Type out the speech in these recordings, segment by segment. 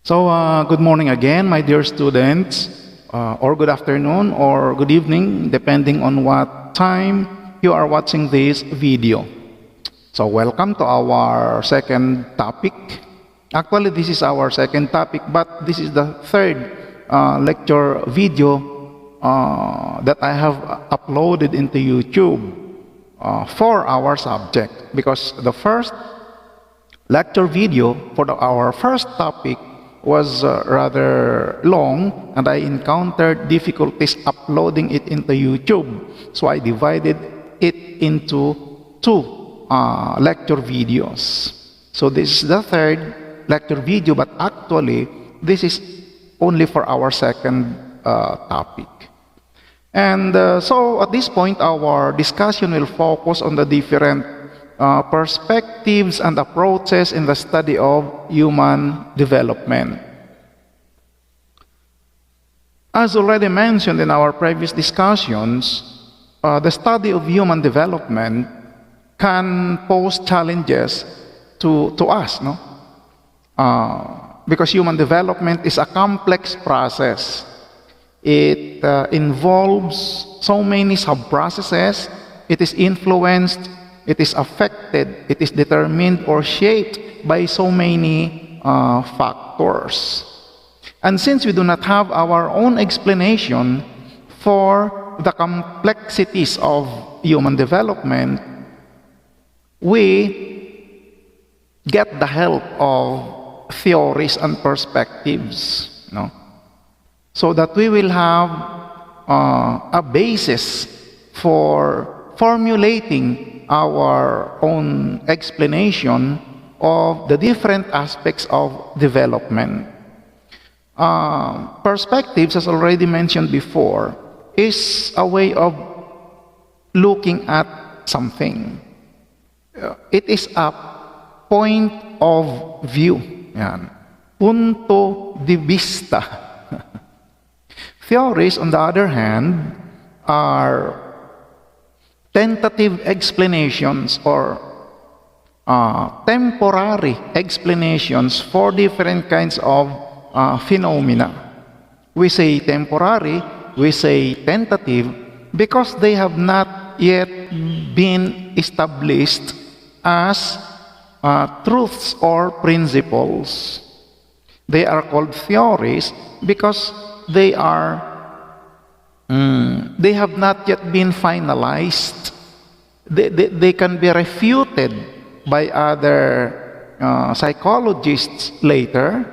Good morning again, my dear students, or good afternoon, or good evening, depending on what time you are watching this video. So, welcome to our second topic. Actually, this is our second topic, but this is the third lecture video that I have uploaded into YouTube for our subject, because the first lecture video for our first topic was rather long, and I encountered difficulties uploading it into YouTube. So I divided it into two lecture videos. So this is the third lecture video, but actually this is only for our second topic. And so at this point, our discussion will focus on the different perspectives and approaches in the study of human development. As already mentioned in our previous discussions, the study of human development can pose challenges to us, no? Because human development is a complex process. It involves so many sub-processes. It is influenced, it is affected, it is determined or shaped by so many factors. And since we do not have our own explanation for the complexities of human development, we get the help of theories and perspectives, no? So that we will have a basis for formulating our own explanation of the different aspects of development. Perspectives, as already mentioned before, is a way of looking at something. It is a point of view. Yan. Punto de vista. Theories, on the other hand, are tentative explanations or temporary explanations for different kinds of phenomena. We say temporary, we say tentative, because they have not yet been established as truths or principles. They are called theories because they have not yet been finalized. They can be refuted by other psychologists later,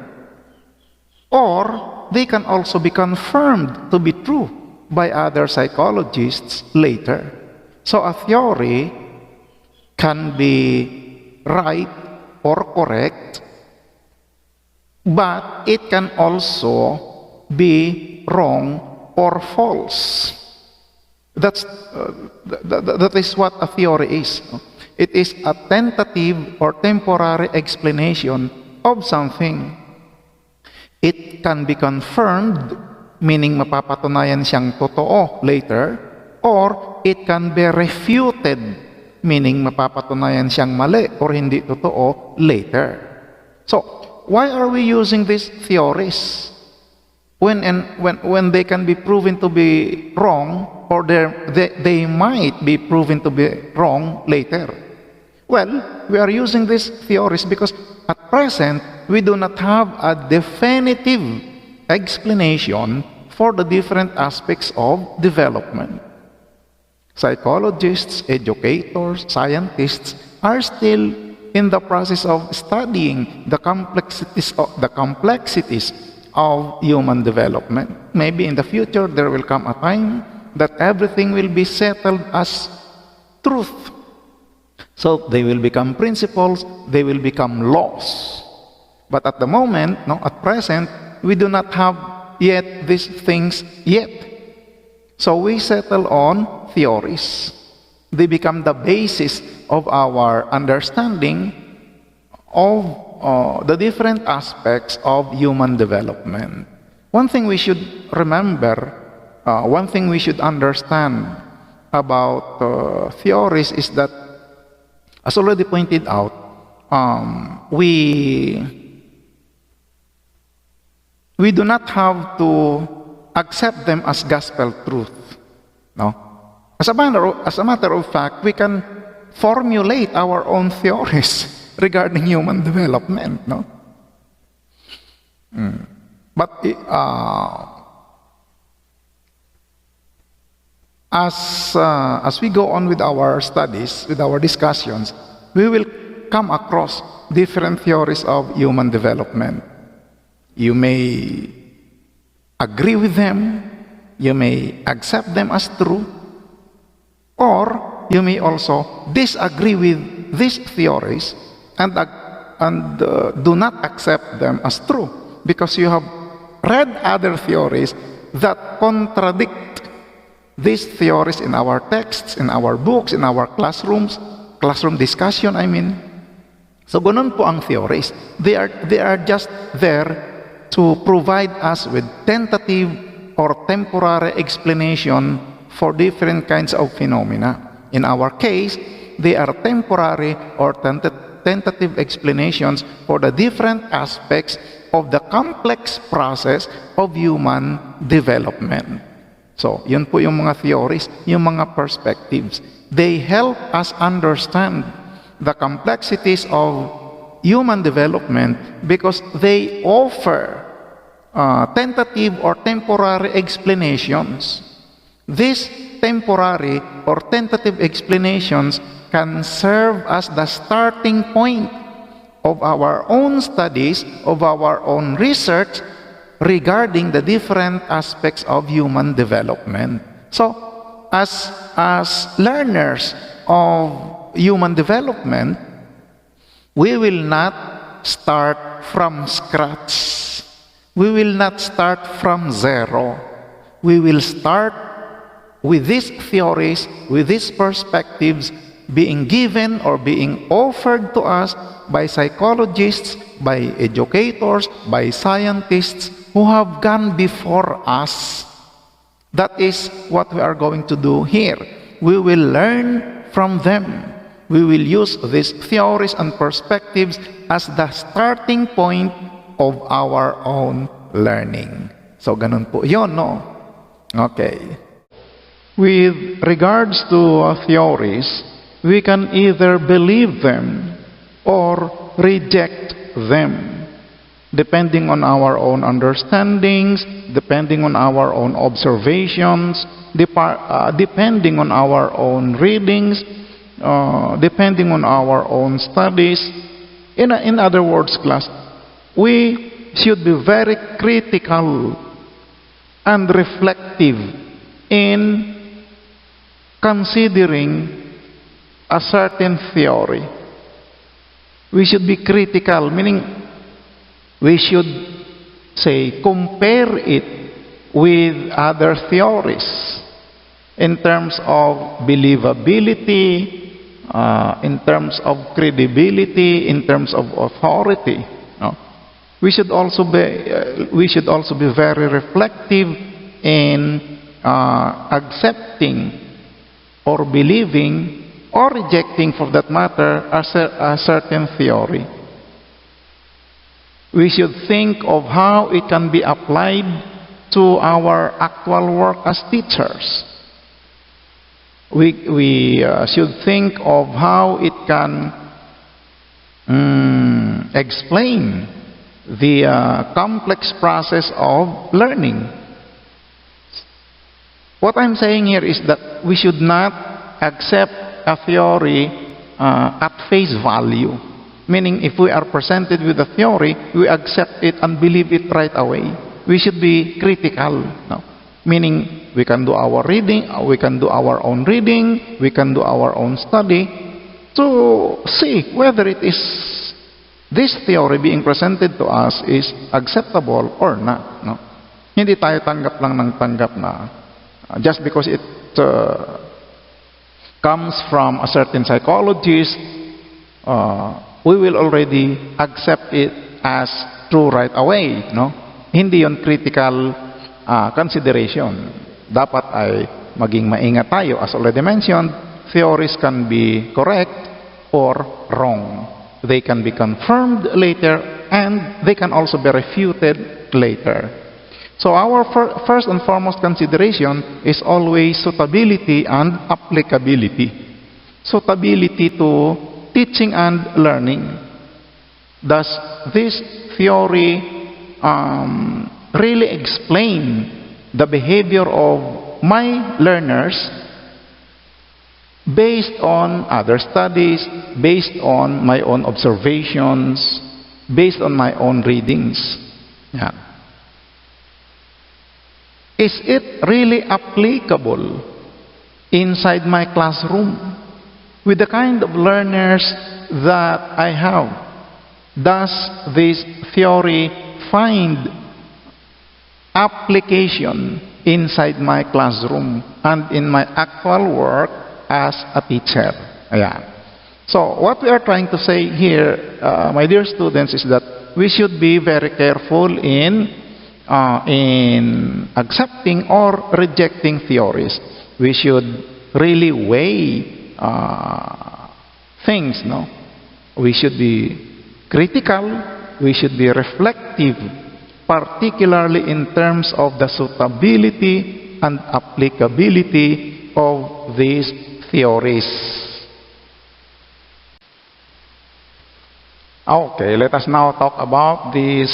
or they can also be confirmed to be true by other psychologists later. So a theory can be right or correct, but it can also be wrong or false. That is what a theory is. It is a tentative or temporary explanation of something. It can be confirmed, meaning mapapatunayan siyang totoo later, or it can be refuted, meaning mapapatunayan siyang mali or hindi totoo later. So, why are we using these theories? When they can be proven to be wrong, or they might be proven to be wrong later. Well, we are using these theories because at present, we do not have a definitive explanation for the different aspects of development. Psychologists, educators, scientists are still in the process of studying the complexities of human development. Maybe in the future there will come a time that everything will be settled as truth. So they will become principles, they will become laws. But at the moment, at present, we do not have yet these things yet. So we settle on theories. They become the basis of our understanding of the different aspects of human development. One thing we should remember, one thing we should understand about theories is that, as already pointed out, we we do not have to accept them as gospel truth. No? As a matter of fact, we can formulate our own theories regarding human development. No? But as we go on with our studies, with our discussions, we will come across different theories of human development. You may agree with them, you may accept them as true, or you may also disagree with these theories and do not accept them as true because you have read other theories that contradict these theories in our texts, in our books, in our classroom discussion, I mean. So ganun po ang theories. They are just there to provide us with tentative or temporary explanation for different kinds of phenomena. In our case, they are temporary or tentative explanations for the different aspects of the complex process of human development. So, yun po yung mga theories, yung mga perspectives. They help us understand the complexities of human development because they offer tentative or temporary explanations. These temporary or tentative explanations can serve as the starting point of our own studies, of our own research regarding the different aspects of human development. So, as learners of human development, we will not start from scratch. We will not start from zero. We will start with these theories, with these perspectives being given or being offered to us by psychologists, by educators, by scientists who have gone before us. That is what we are going to do here. We will learn from them. We will use these theories and perspectives as the starting point of our own learning. So, ganun po yun, no? Okay. With regards to theories, we can either believe them or reject them, depending on our own understandings, depending on our own observations, depending on our own readings, depending on our own studies. In other words, class, we should be very critical and reflective in considering a certain theory. We should be critical, meaning we should say compare it with other theories in terms of believability, in terms of credibility, in terms of authority. No? We should also be very reflective in accepting or believing or rejecting, for that matter, a certain theory. We should think of how it can be applied to our actual work as teachers. We should think of how it can explain the complex process of learning. What I'm saying here is that we should not accept a theory at face value. Meaning, if we are presented with a theory, we accept it and believe it right away. We should be critical. No? Meaning, we can do our reading, we can do our own reading, we can do our own study to see whether it is this theory being presented to us is acceptable or not. No? Hindi tayo tanggap lang ng tanggap na just because it comes from a certain psychologist, we will already accept it as true right away. No? Hindi yon critical consideration. Dapat ay maging maingat tayo. As already mentioned, theories can be correct or wrong. They can be confirmed later and they can also be refuted later. So our first and foremost consideration is always suitability and applicability. Suitability to teaching and learning. Does this theory really explain the behavior of my learners based on other studies, based on my own observations, based on my own readings? Yeah. Is it really applicable inside my classroom with the kind of learners that I have? Does this theory find application inside my classroom and in my actual work as a teacher? Yeah. So what we are trying to say here, my dear students, is that we should be very careful in accepting or rejecting theories. We should really weigh things, no? We should be critical, we should be reflective, particularly in terms of the suitability and applicability of these theories. Okay, let us now talk about these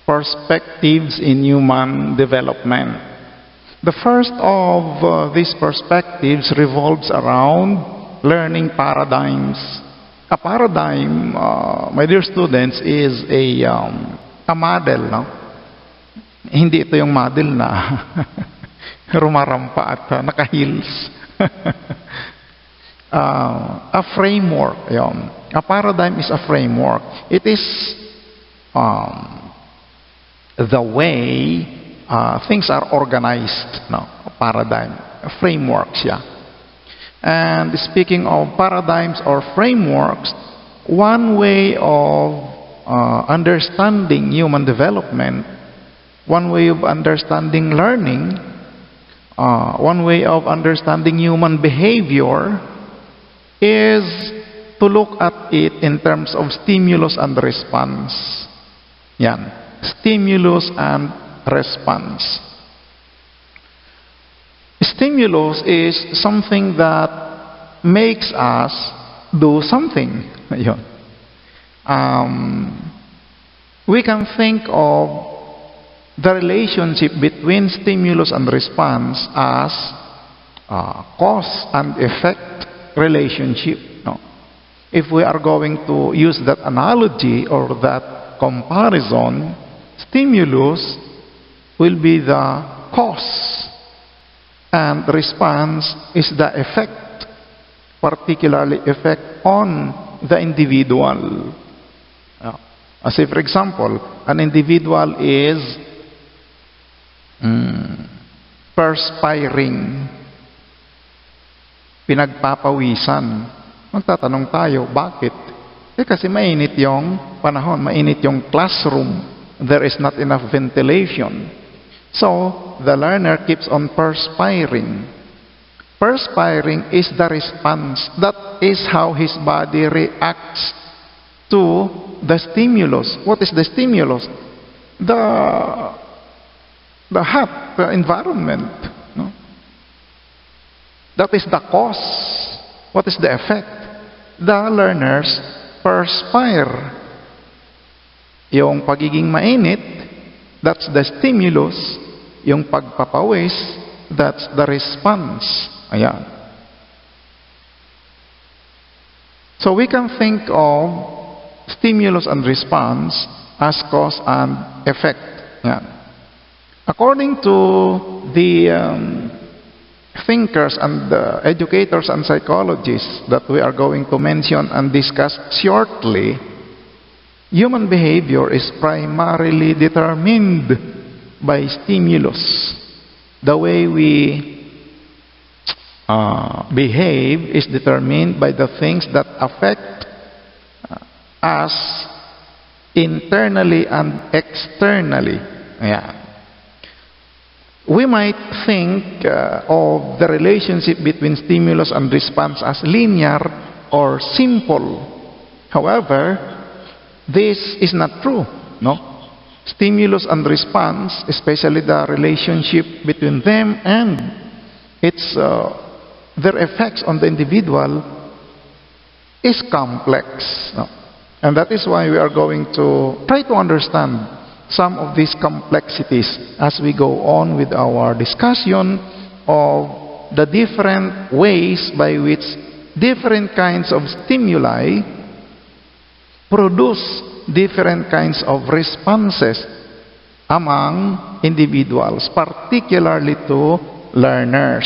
perspectives in human development. The first of these perspectives revolves around learning paradigms. A paradigm, my dear students, is a model, no? Hindi ito yung model na rumarampa at naka-heels. A framework, yun. A paradigm is a framework. It is the way things are organized, no? A paradigm, a framework siya. And speaking of paradigms or frameworks, one way of understanding human development, one way of understanding learning, one way of understanding human behavior is to look at it in terms of stimulus and response. Yan. Stimulus and response. Stimulus is something that makes us do something. Yun. We can think of the relationship between stimulus and response as cause and effect relationship. No? If we are going to use that analogy or that comparison, stimulus will be the cause and response is the effect, particularly effect on the individual. As if, for example, an individual is perspiring, pinagpapawisan. Magtatanong tayo, bakit? Kasi mainit yung panahon, mainit yung classroom. There is not enough ventilation. So, the learner keeps on perspiring. Perspiring is the response. That is how his body reacts to the stimulus. What is the stimulus? The hot environment. No? That is the cause. What is the effect? The learners perspire. Yung pagiging mainit, that's the stimulus. Yung pagpapawis, that's the response. Ayan. So we can think of stimulus and response as cause and effect. Ayan. According to the thinkers and educators and psychologists that we are going to mention and discuss shortly, human behavior is primarily determined by stimulus. The way we behave is determined by the things that affect us internally and externally. Yeah. We might think of the relationship between stimulus and response as linear or simple. However, this is not true. No? Stimulus and response, especially the relationship between them and its their effects on the individual, is complex. No? And that is why we are going to try to understand some of these complexities as we go on with our discussion of the different ways by which different kinds of stimuli produce different kinds of responses among individuals, particularly to learners.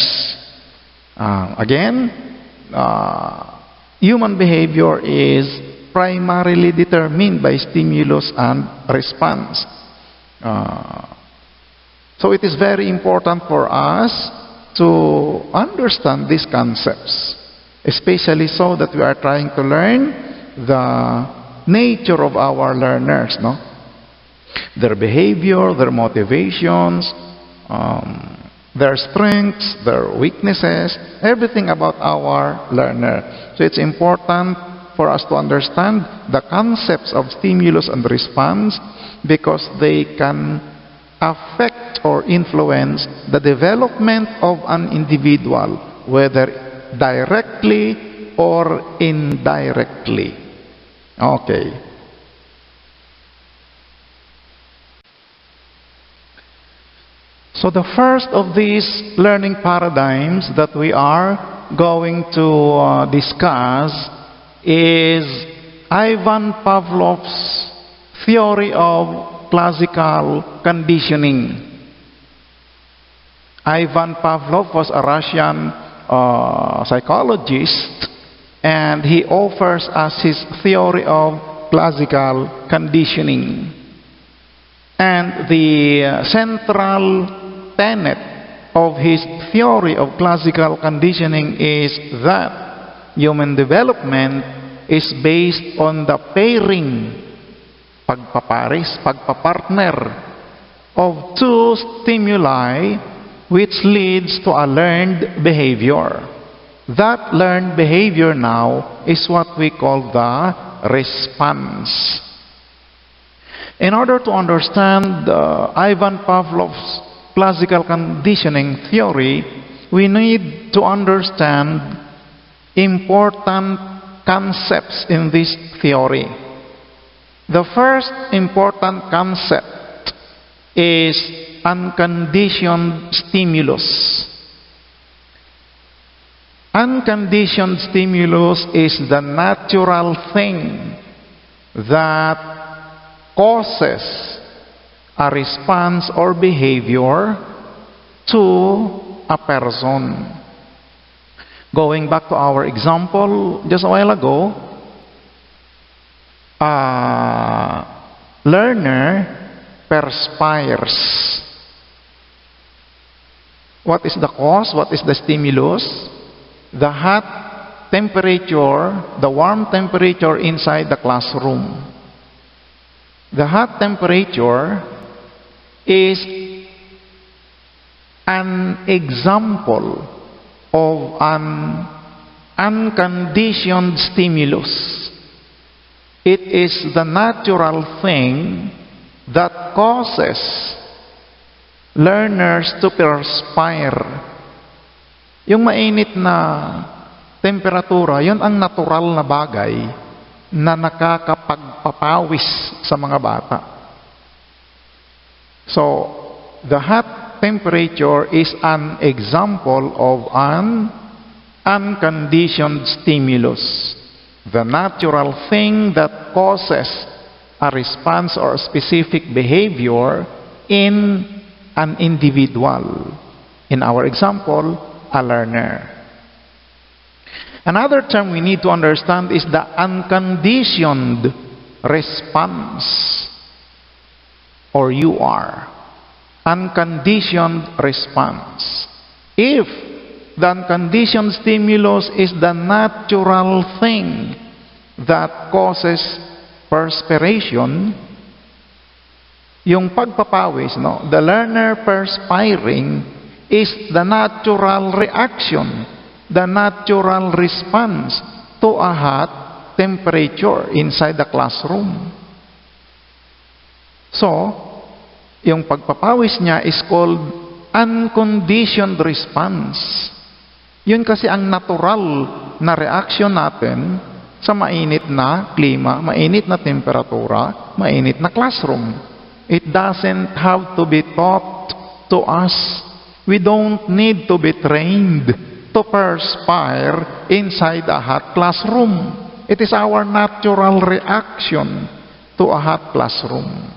Human behavior is primarily determined by stimulus and response. So it is very important for us to understand these concepts, especially so that we are trying to learn the nature of our learners, no? Their behavior, their motivations, their strengths, their weaknesses, everything about our learner. So it's important for us to understand the concepts of stimulus and response, because they can affect or influence the development of an individual, whether directly or indirectly. Okay. So the first of these learning paradigms that we are going to discuss is Ivan Pavlov's theory of classical conditioning. Ivan Pavlov was a Russian psychologist, and he offers us his theory of classical conditioning. And the central tenet of his theory of classical conditioning is that human development is based on the pairing, pagpapares, pagpapartner of two stimuli, which leads to a learned behavior. That learned behavior now is what we call the response. In order to understand Ivan Pavlov's classical conditioning theory, we need to understand important concepts in this theory. The first important concept is unconditioned stimulus. Unconditioned stimulus is the natural thing that causes a response or behavior to a person. Going back to our example just a while ago, a learner perspires. What is the cause? What is the stimulus? The hot temperature, the warm temperature inside the classroom. The hot temperature is an example of an unconditioned stimulus. It is the natural thing that causes learners to perspire. Yung mainit na temperatura, yun ang natural na bagay na nakakapagpapawis sa mga bata. So, the hot temperature is an example of an unconditioned stimulus. The natural thing that causes a response or a specific behavior in an individual. In our example, a learner. Another term we need to understand is the unconditioned response, or UR. Unconditioned response. If the unconditioned stimulus is the natural thing that causes perspiration, yung pagpapawis, no? The learner perspiring is the natural reaction, the natural response to a hot temperature inside the classroom. So, Yung pagpapawis niya is called unconditioned response. Yun kasi ang natural na reaction natin sa mainit na klima, mainit na temperatura, mainit na classroom. It doesn't have to be taught to us. We don't need to be trained to perspire inside a hot classroom. It is our natural reaction to a hot classroom.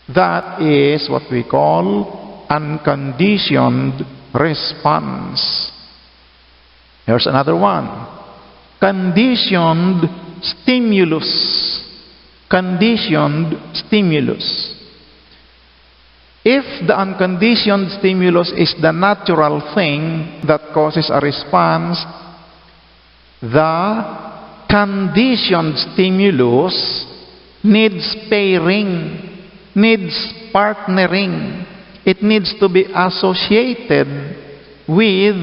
That is what we call unconditioned response. Here's another one. Conditioned stimulus. Conditioned stimulus. If the unconditioned stimulus is the natural thing that causes a response, the conditioned stimulus needs pairing, needs partnering. It needs to be associated with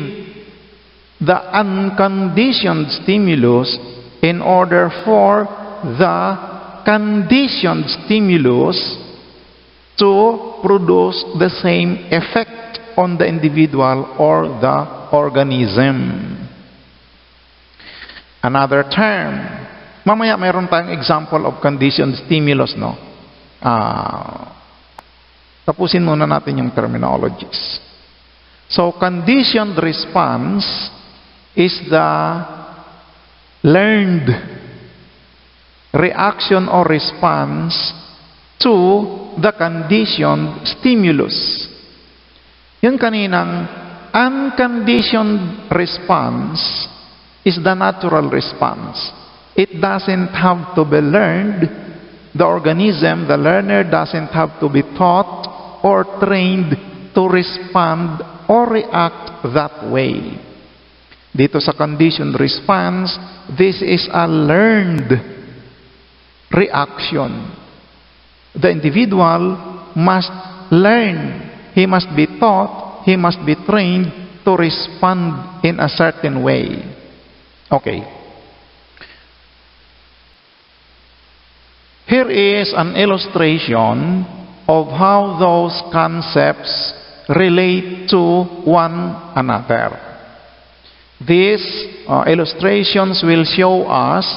the unconditioned stimulus in order for the conditioned stimulus to produce the same effect on the individual or the organism. Another term. Mamaya mayroon tayong example of conditioned stimulus, no? Tapusin muna natin yung terminologies. So, conditioned response is the learned reaction or response to the conditioned stimulus. Yung kaninang unconditioned response is the natural response. It doesn't have to be learned. The organism, the learner, doesn't have to be taught or trained to respond or react that way. Dito sa conditioned response, this is a learned reaction. The individual must learn. He must be taught, he must be trained to respond in a certain way. Okay. Here is an illustration of how those concepts relate to one another. These illustrations will show us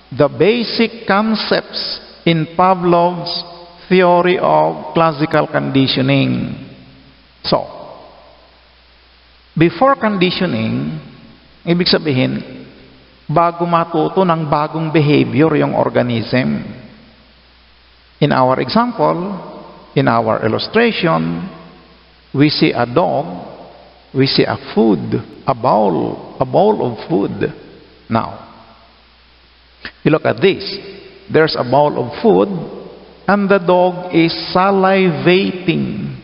the basic concepts in Pavlov's theory of classical conditioning. So, before conditioning, ibig sabihin, bago matuto ng bagong behavior yung organism. In our example, in our illustration, we see a dog, we see a food, a bowl of food. Now, you look at this. There's a bowl of food, and the dog is salivating.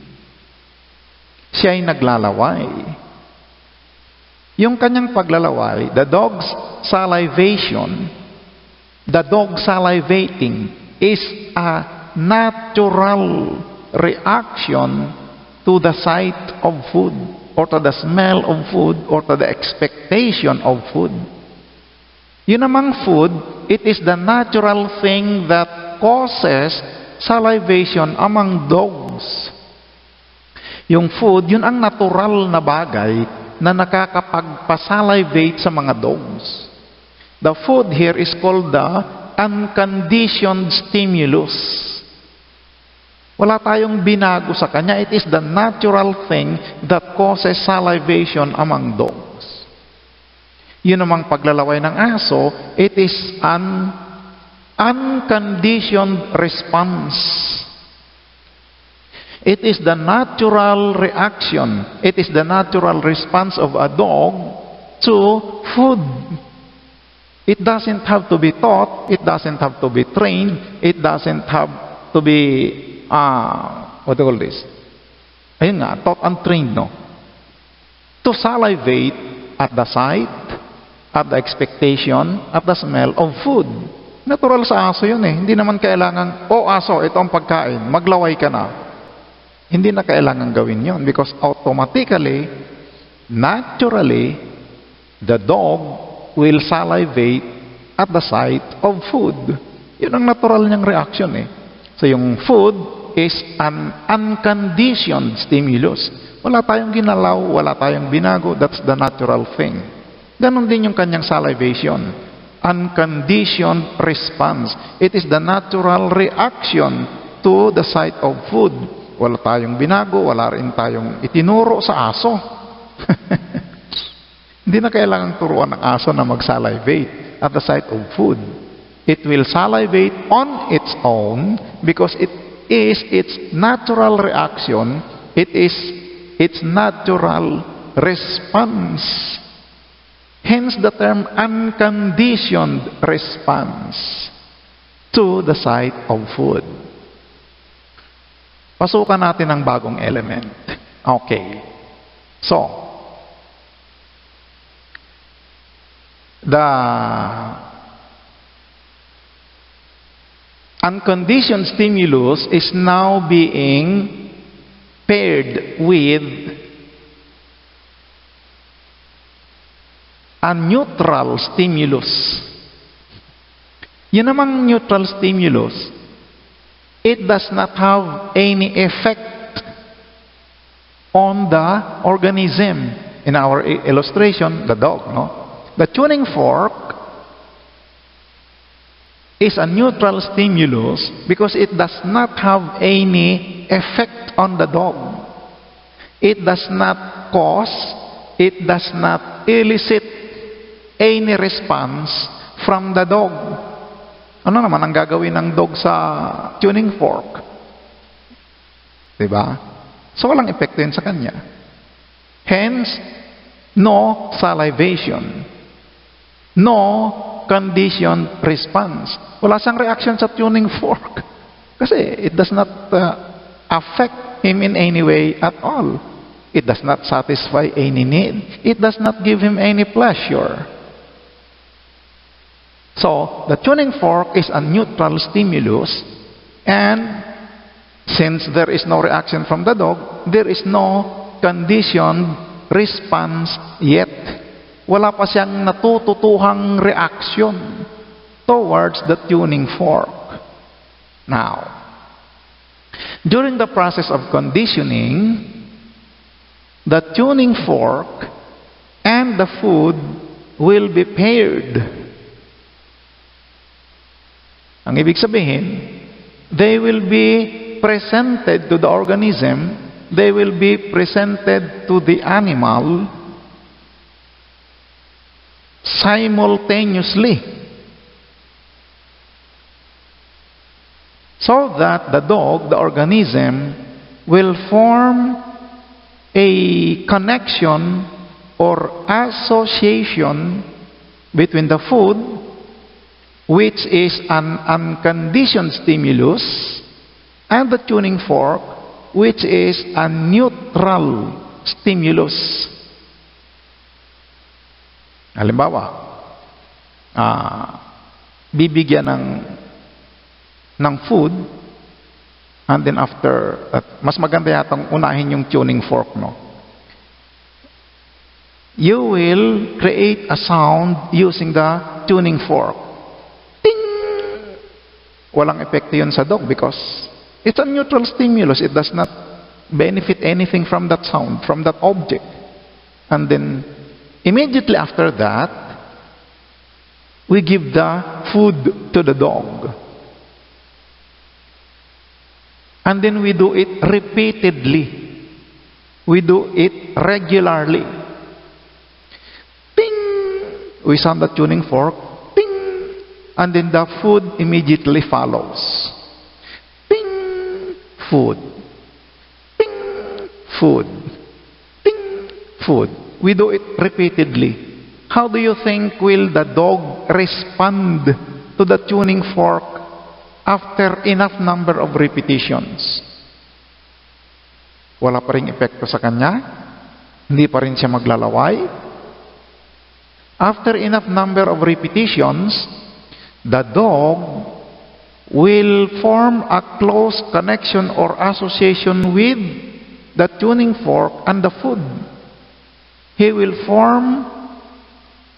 Siya ay naglalaway. Yung kanyang paglalaway, the dog salivating is a natural reaction to the sight of food, or to the smell of food, or to the expectation of food. Yun namang food, it is the natural thing that causes salivation among dogs. Yung food, yun ang natural na bagay na nakakapagpasalivate sa mga dogs. The food here is called the unconditioned stimulus. Wala tayong binago sa kanya. It is the natural thing that causes salivation among dogs. Yun namang paglalaway ng aso, it is an unconditioned response. It is the natural reaction. It is the natural response of a dog to food. It doesn't have to be taught. It doesn't have to be trained. It doesn't have to be, what do you call this? Ayun nga, taught and trained, no? To salivate at the sight, at the expectation, at the smell of food. Natural sa aso yun eh. Hindi naman kailangan, aso, ito ang pagkain, maglaway ka na. Hindi na kailangan gawin yun because automatically, naturally, the dog will salivate at the sight of food. Yun ang natural niyang reaction eh. So yung food, is an unconditioned stimulus. Wala tayong ginalaw, wala tayong binago. That's the natural thing. Ganon din yung kanyang salivation. Unconditioned response. It is the natural reaction to the sight of food. Wala tayong binago, wala rin tayong itinuro sa aso. Hindi na kailangang turuan ng aso na mag-salivate at the sight of food. It will salivate on its own because it is its natural reaction. It is its natural response. Hence the term unconditioned response to the sight of food. Pasukan natin ang bagong element. Okay. So, the unconditioned stimulus is now being paired with a neutral stimulus. Yun namang neutral stimulus, it does not have any effect on the organism. In our illustration, the dog, no? The tuning fork is a neutral stimulus because it does not have any effect on the dog. It does not cause, it does not elicit any response from the dog. Ano naman ang gagawin ng dog sa tuning fork? Diba? So walang epekto yun sa kanya. Hence, no salivation. No conditioned response. Wala siyang reaction sa tuning fork. Kasi it does not affect him in any way at all. It does not satisfy any need. It does not give him any pleasure. So, the tuning fork is a neutral stimulus, and since there is no reaction from the dog, there is no conditioned response yet. Wala pa siyang natututuhang reaction towards the tuning fork. Now, during the process of conditioning, the tuning fork and the food will be paired. Ang ibig sabihin, they will be presented to the organism, they will be presented to the animal simultaneously, so that the dog, the organism, will form a connection or association between the food, which is an unconditioned stimulus, and the tuning fork, which is a neutral stimulus. Halimbawa, bibigyan ng food, and then after, mas maganda yatang unahin yung tuning fork, no? You will create a sound using the tuning fork. Ting! Walang epekto yun sa dog because it's a neutral stimulus. It does not benefit anything from that sound, from that object. And then, immediately after that, we give the food to the dog. And then we do it repeatedly. We do it regularly. Ting! We sound the tuning fork. Ting! And then the food immediately follows. Ting! Food. Ting! Food. Ting! Food. We do it repeatedly. How do you think will the dog respond to the tuning fork after enough number of repetitions? Wala pa ring epekto sa kanya? Hindi pa rin siya maglalaway? After enough number of repetitions, the dog will form a close connection or association with the tuning fork and the food. He will form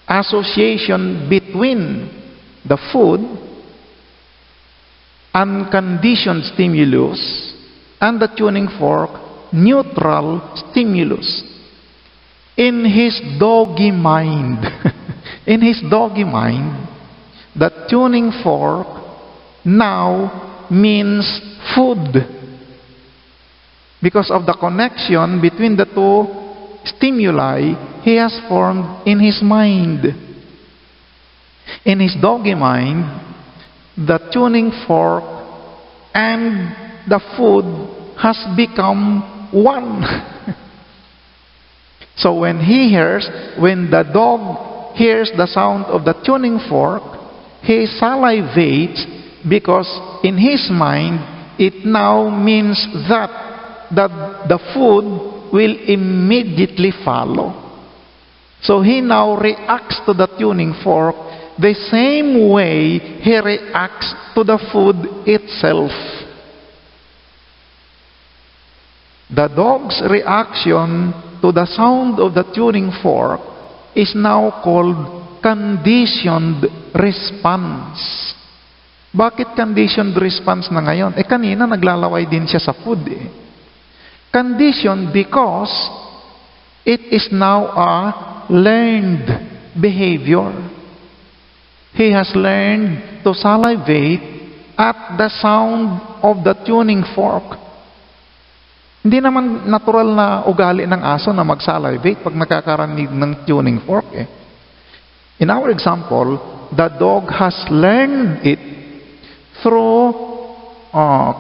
association between the food, unconditioned stimulus, and the tuning fork neutral stimulus. In his doggy mind, in his doggy mind, the tuning fork now means food because of the connection between the two stimuli he has formed in his mind. In his doggy mind, the tuning fork and the food has become one. So when the dog hears the sound of the tuning fork, he salivates because in his mind it now means that the food will immediately follow. So he now reacts to the tuning fork the same way he reacts to the food itself. The dog's reaction to the sound of the tuning fork is now called conditioned response. Bakit conditioned response na ngayon? Kanina naglalaway din siya sa food Conditioned because it is now a learned behavior. He has learned to salivate at the sound of the tuning fork. Hindi naman natural na ugali ng aso na mag-salivate pag nakakarinig ng tuning fork In our example, the dog has learned it through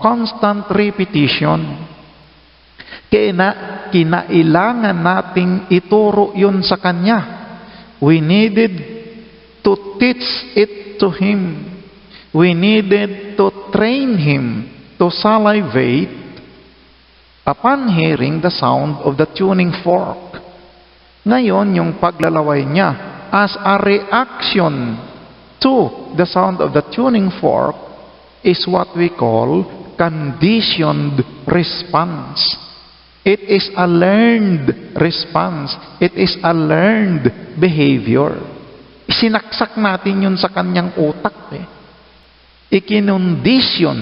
constant repetition. Kinailangan nating ituro yun sa kanya. We needed to teach it to him. We needed to train him to salivate upon hearing the sound of the tuning fork. Ngayon, yung paglalaway niya as a reaction to the sound of the tuning fork is what we call conditioned response. It is a learned response. It is a learned behavior. Isinaksak natin yun sa kanyang utak Ikinondisyon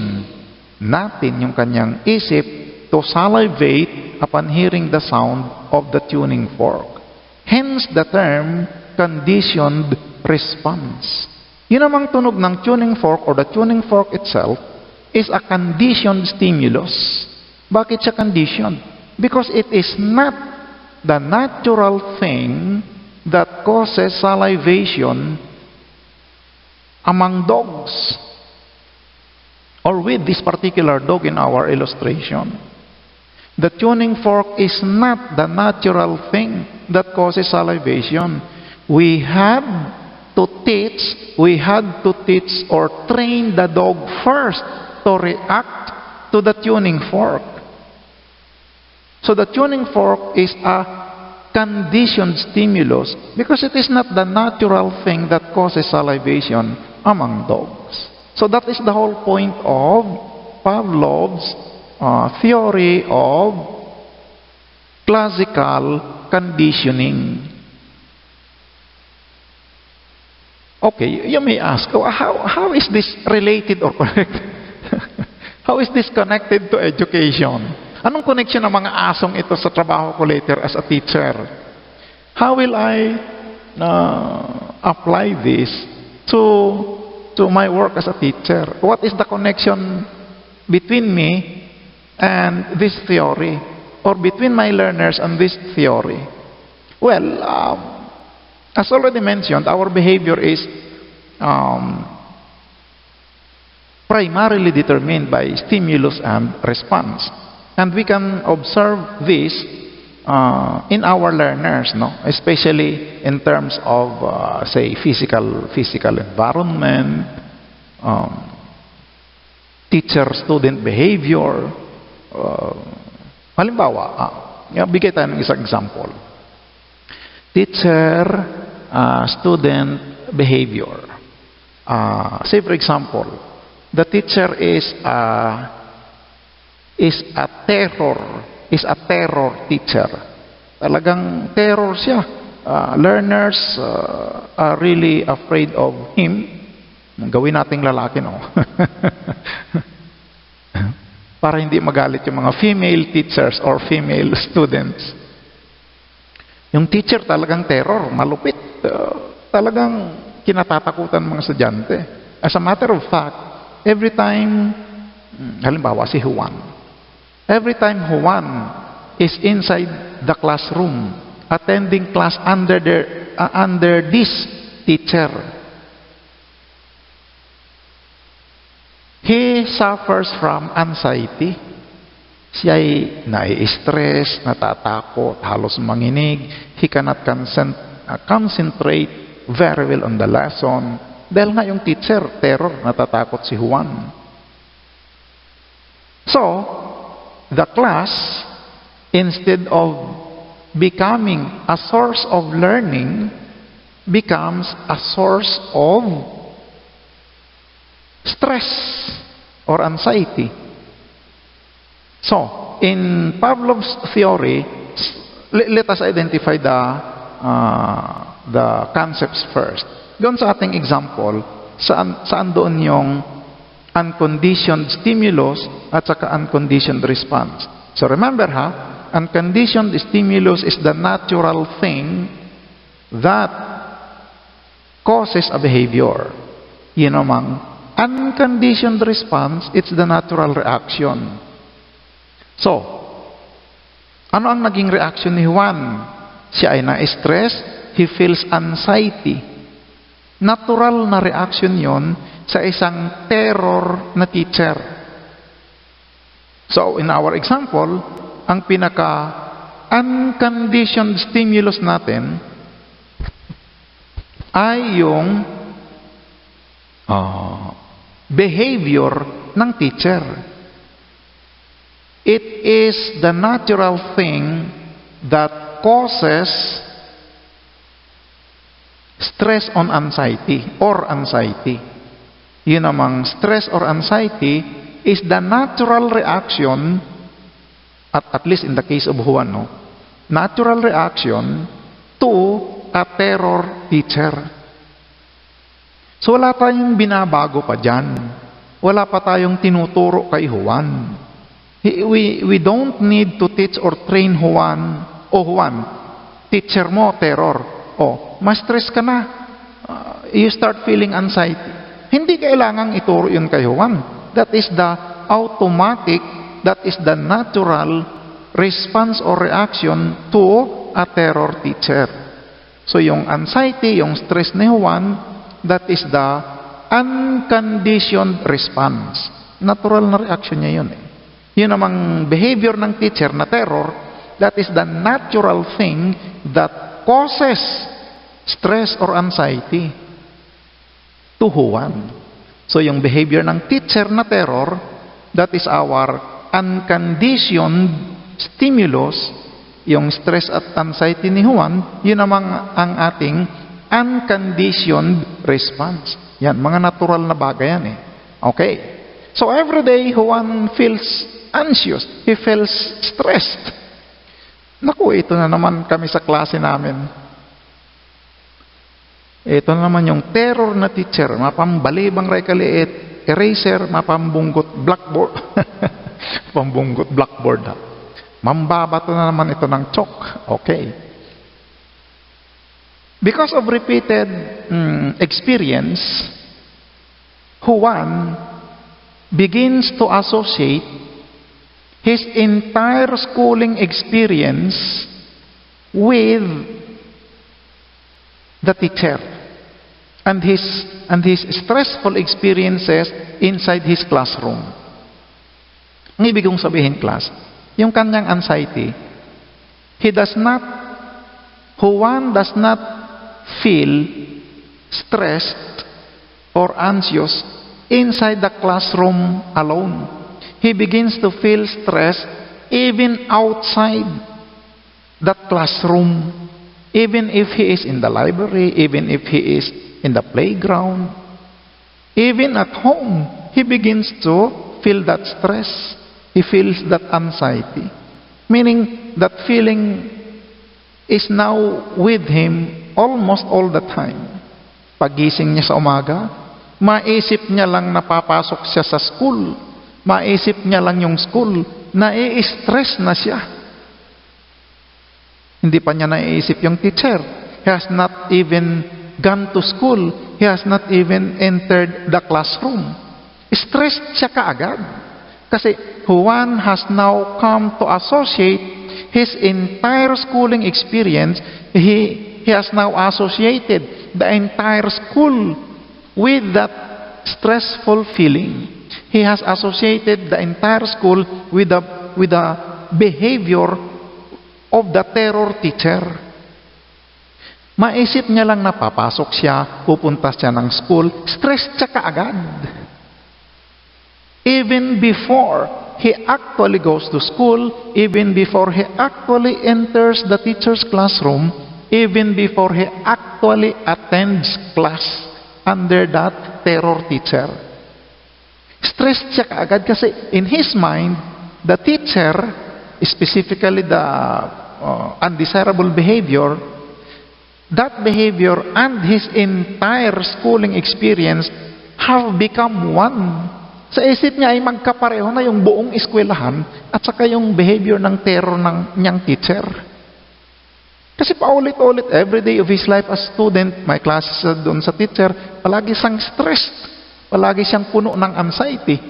natin yung kanyang isip to salivate upon hearing the sound of the tuning fork. Hence the term conditioned response. Yun namang tunog ng tuning fork or the tuning fork itself is a conditioned stimulus. Bakit siya conditioned? Because it is not the natural thing that causes salivation among dogs, or with this particular dog in our illustration. The tuning fork is not the natural thing that causes salivation. We had to teach or train the dog first to react to the tuning fork. So the tuning fork is a conditioned stimulus because it is not the natural thing that causes salivation among dogs. So that is the whole point of Pavlov's theory of classical conditioning. Okay, you may ask, how is this related or connected? How is this connected to education? Anong connection ng mga asong ito sa trabaho ko later as a teacher? How will I apply this to my work as a teacher? What is the connection between me and this theory, or between my learners and this theory? Well, as already mentioned, our behavior is primarily determined by stimulus and response. And we can observe this in our learners, especially in terms of, say, physical environment, teacher-student behavior. Halimbawa, bigay tayo ng isang example. Teacher-student behavior. Say, for example, the teacher is a terror teacher. Talagang terror siya. Learners are really afraid of him. Gawin nating lalaki, para hindi magalit yung mga female teachers or female students. Yung teacher talagang terror, malupit. Talagang kinatatakutan mga estudyante. As a matter of fact, every time, halimbawa si Juan, every time Juan is inside the classroom, attending class under this teacher, he suffers from anxiety. Siya ay nai-stress, natatakot, halos manginig. He cannot concentrate very well on the lesson. Dahil nga yung teacher, terror, natatakot si Juan. So, the class, instead of becoming a source of learning, becomes a source of stress or anxiety. So, in Pavlov's theory, let us identify the concepts first. Doon sa ating example, saan doon yung unconditioned stimulus at saka unconditioned response. So remember unconditioned stimulus is the natural thing that causes a behavior. Yun namang unconditioned response, it's the natural reaction. So, ano ang naging reaction ni Juan? Siya ay na-stress, he feels anxiety. Natural na reaction yon sa isang terror na teacher. So, in our example, ang pinaka-unconditioned stimulus natin ay yung behavior ng teacher. It is the natural thing that causes stress on anxiety or anxiety. Yun namang stress or anxiety is the natural reaction, at least in the case of Juan, natural reaction to a terror teacher. So wala tayong binabago pa dyan. Wala pa tayong tinuturo kay Juan. We don't need to teach or train Juan. Juan, teacher mo, terror. Ma-stress ka na. You start feeling anxiety. Hindi kailangang ituro yun kay Juan. That is the automatic, that is the natural response or reaction to a terror teacher. So yung anxiety, yung stress ni Juan, that is the unconditioned response. Natural na reaction niya yun. Yun namang behavior ng teacher na terror, that is the natural thing that causes stress or anxiety to Juan. So yung behavior ng teacher na terror, that is our unconditioned stimulus. Yung stress at anxiety ni Juan, yun namang ang ating unconditioned response. Yan, mga natural na bagay yan Okay. So every day, Juan feels anxious. He feels stressed. Naku, ito na naman kami sa klase namin. Ito na naman yung terror na teacher. Mapambalibang kaliit, eraser, mapambunggot blackboard. Pambunggot blackboard. Mambabato na naman ito ng chalk. Okay. Because of repeated experience, Juan begins to associate his entire schooling experience with the teacher and his stressful experiences inside his classroom. Ang ibig kong sabihin, class, yung kanyang anxiety, Juan does not feel stressed or anxious inside the classroom alone. He begins to feel stress even outside that classroom. Even if he is in the library, even if he is in the playground, even at home, he begins to feel that stress. He feels that anxiety. Meaning that feeling is now with him almost all the time. Pagising niya sa umaga, maisip niya lang napapasok siya sa school. Maisip niya lang yung school, nai-stress na siya. Hindi pa niya naiisip yung teacher. He has not even gone to school. He has not even entered the classroom. Stressed siya kaagad. Kasi Juan has now come to associate his entire schooling experience. He has now associated the entire school with that stressful feeling. He has associated the entire school with the behavior of the terror teacher. Maisip niya lang na papasok siya, pupunta siya ng school, stress siya kaagad. Even before he actually goes to school, even before he actually enters the teacher's classroom, even before he actually attends class under that terror teacher. Stressed siya kaagad kasi in his mind, the teacher, specifically the undesirable behavior, that behavior and his entire schooling experience have become one. Sa isip niya ay magkapareho na yung buong eskwelahan at saka yung behavior ng terror ng niyang teacher. Kasi paulit-ulit, every day of his life as student, may classes doon sa teacher, palagi siyang stressed, palagi siyang puno ng anxiety.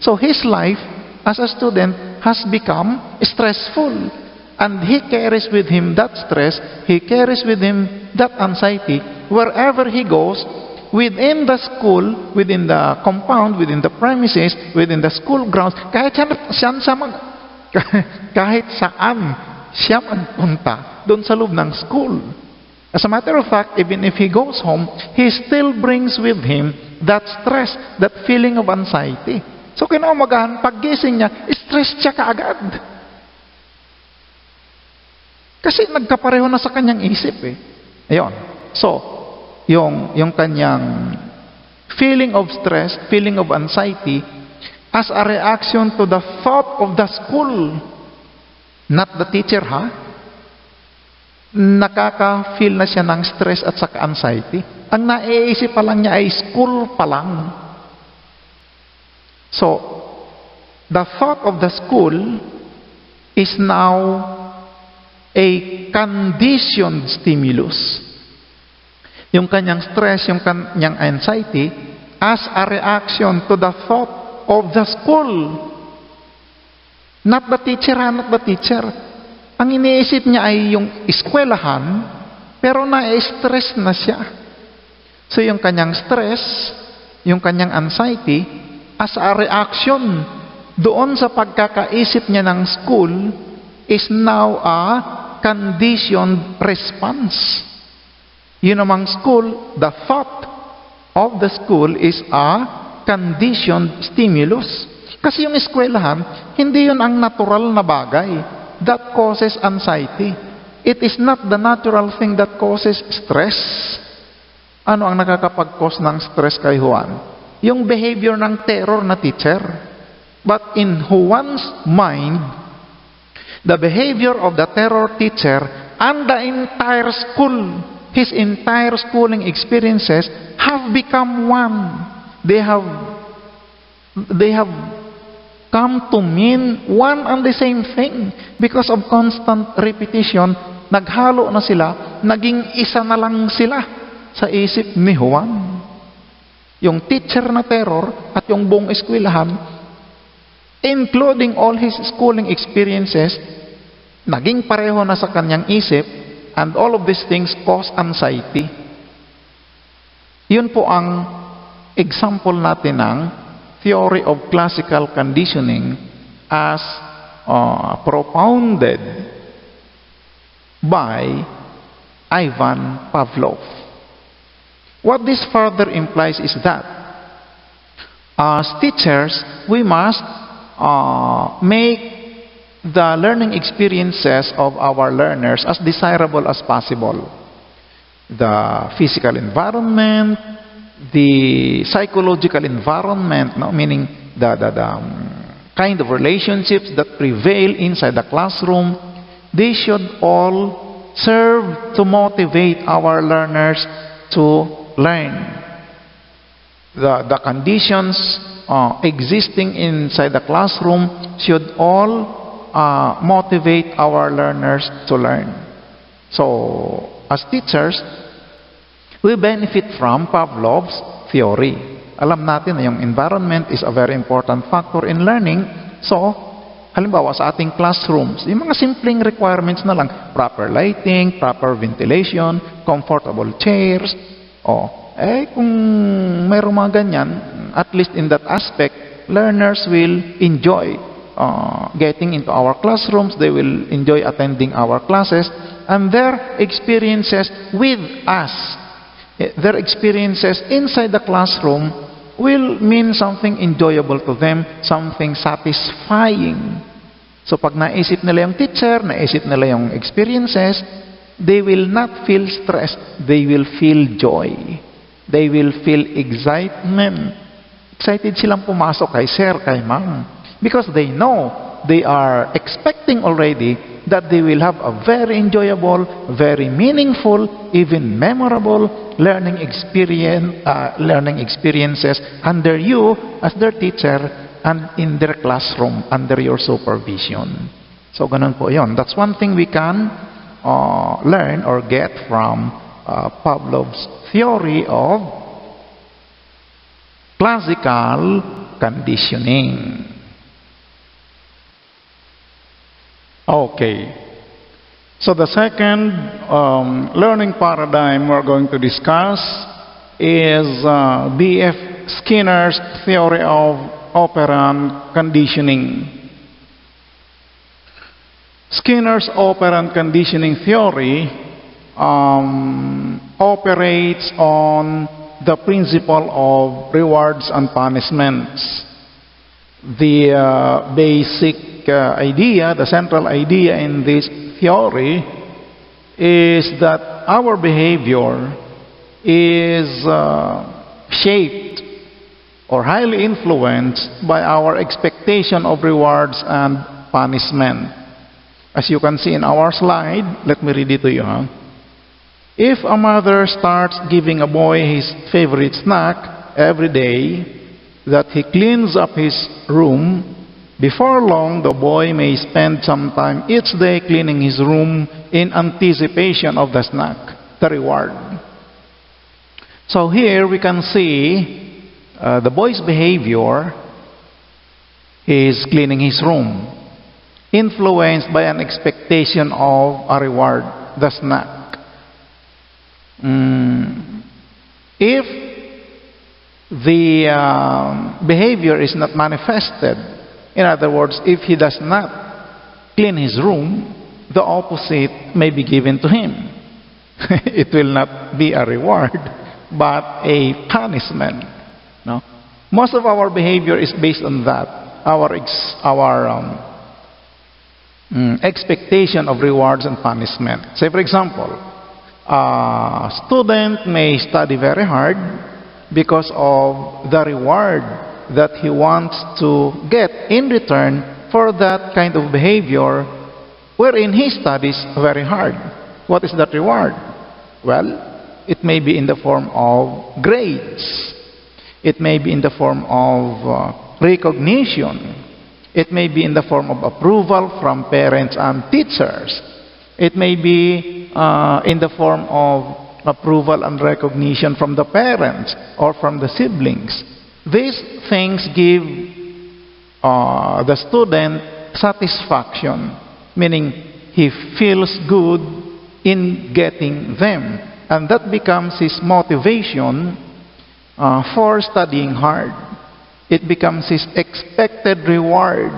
So his life as a student has become stressful. And he carries with him that stress, he carries with him that anxiety wherever he goes, within the school, within the compound, within the premises, within the school grounds, kahit saan siya magpunta doon sa loob ng school. As a matter of fact, even if he goes home, he still brings with him that stress, that feeling of anxiety. So kinaumagahan, paggising niya, stress siya kaagad. Kasi nagkapareho na sa kanyang isip eh. Ayun. So, yung kanyang feeling of stress, feeling of anxiety, as a reaction to the thought of the school, not the teacher, ha? Nakaka-feel na siya ng stress at saka anxiety. Ang naiisip pa lang niya ay school pa lang. So, the thought of the school is now a conditioned stimulus. Yung kanyang stress, yung kanyang anxiety, as a reaction to the thought of the school. Not the teacher, not the teacher. Ang iniisip niya ay yung eskwelahan, pero na-stress na siya. So yung kanyang stress, yung kanyang anxiety, as a reaction doon sa pagkakaisip niya ng school, is now a conditioned response. Yun namang school, the thought of the school is a conditioned stimulus. Kasi yung eskwelahan, hindi yun ang natural na bagay that causes anxiety. It is not the natural thing that causes stress. Ano ang nakakapag-cause ng stress kay Juan? Yung behavior ng terror na teacher. But in Juan's mind, the behavior of the terror teacher and the entire school, his entire schooling experiences have become one. They have come to mean one and the same thing because of constant repetition. Naghalo na sila, naging isa na lang sila sa isip ni Juan. Yung teacher na terror at yung buong eskwelahan, including all his schooling experiences, naging pareho na sa kanyang isip, and all of these things cause anxiety. Yun po ang example natin ng theory of classical conditioning as propounded by Ivan Pavlov. What this further implies is that as teachers, we must make the learning experiences of our learners as desirable as possible. The physical environment, the psychological environment, no? Meaning the kind of relationships that prevail inside the classroom, they should all serve to motivate our learners to learn. The conditions existing inside the classroom should all motivate our learners to learn. So, as teachers, we benefit from Pavlov's theory. Alam natin na yung environment is a very important factor in learning. So, halimbawa sa ating classrooms, yung mga simpleng requirements na lang, proper lighting, proper ventilation, comfortable chairs. Kung mayroong mga ganyan, at least in that aspect, learners will enjoy getting into our classrooms. They will enjoy attending our classes, and their experiences with us, their experiences inside the classroom will mean something enjoyable to them, something satisfying. So pag naisip nila yung teacher, naisip nila yung experiences, they will not feel stressed. They will feel joy. They will feel excitement. Excited silang pumasok kay sir, kay ma'am. Because they know, they are expecting already that they will have a very enjoyable, very meaningful, even memorable learning experiences under you as their teacher and in their classroom under your supervision. So ganun po yun. That's one thing we can learn or get from Pavlov's theory of classical conditioning. Okay, so the second learning paradigm we're going to discuss is B.F. Skinner's theory of operant conditioning. Skinner's operant conditioning theory operates on the principle of rewards and punishments. The basic idea, the central idea in this theory is that our behavior is shaped or highly influenced by our expectation of rewards and punishment. As you can see in our slide, let me read it to you. If a mother starts giving a boy his favorite snack every day, that he cleans up his room, before long the boy may spend some time each day cleaning his room in anticipation of the snack, the reward. So here we can see the boy's behavior is cleaning his room, influenced by an expectation of a reward, the snack. If the behavior is not manifested, in other words, if he does not clean his room, the opposite may be given to him. It will not be a reward, but a punishment. No? Most of our behavior is based on that. Our expectation of rewards and punishment. Say, for example, a student may study very hard because of the reward that he wants to get in return for that kind of behavior wherein he studies very hard. What is that reward? Well, it may be in the form of grades. It may be in the form of recognition. It may be in the form of approval from parents and teachers. It may be in the form of approval and recognition from the parents or from the siblings. These things give the student satisfaction, meaning he feels good in getting them. And that becomes his motivation for studying hard. It becomes his expected reward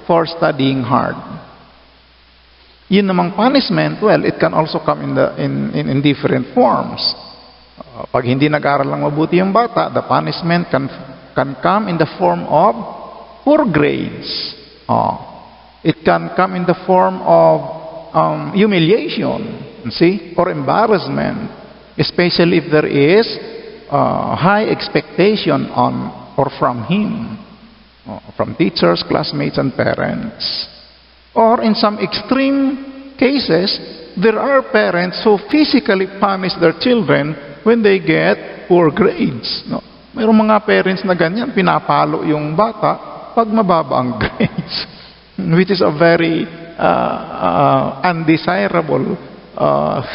for studying hard. Yun namang punishment, well, it can also come in different forms. Pag hindi nag-aral lang mabuti yung bata, the punishment can come in the form of poor grades. It can come in the form of humiliation, see, or embarrassment, especially if there is high expectation on or from him, from teachers, classmates, and parents. Or in some extreme cases, there are parents who physically punish their children when they get poor grades. No? Mayroong mga parents na ganyan, pinapalo yung bata pag mababa ang grades. Which is a very undesirable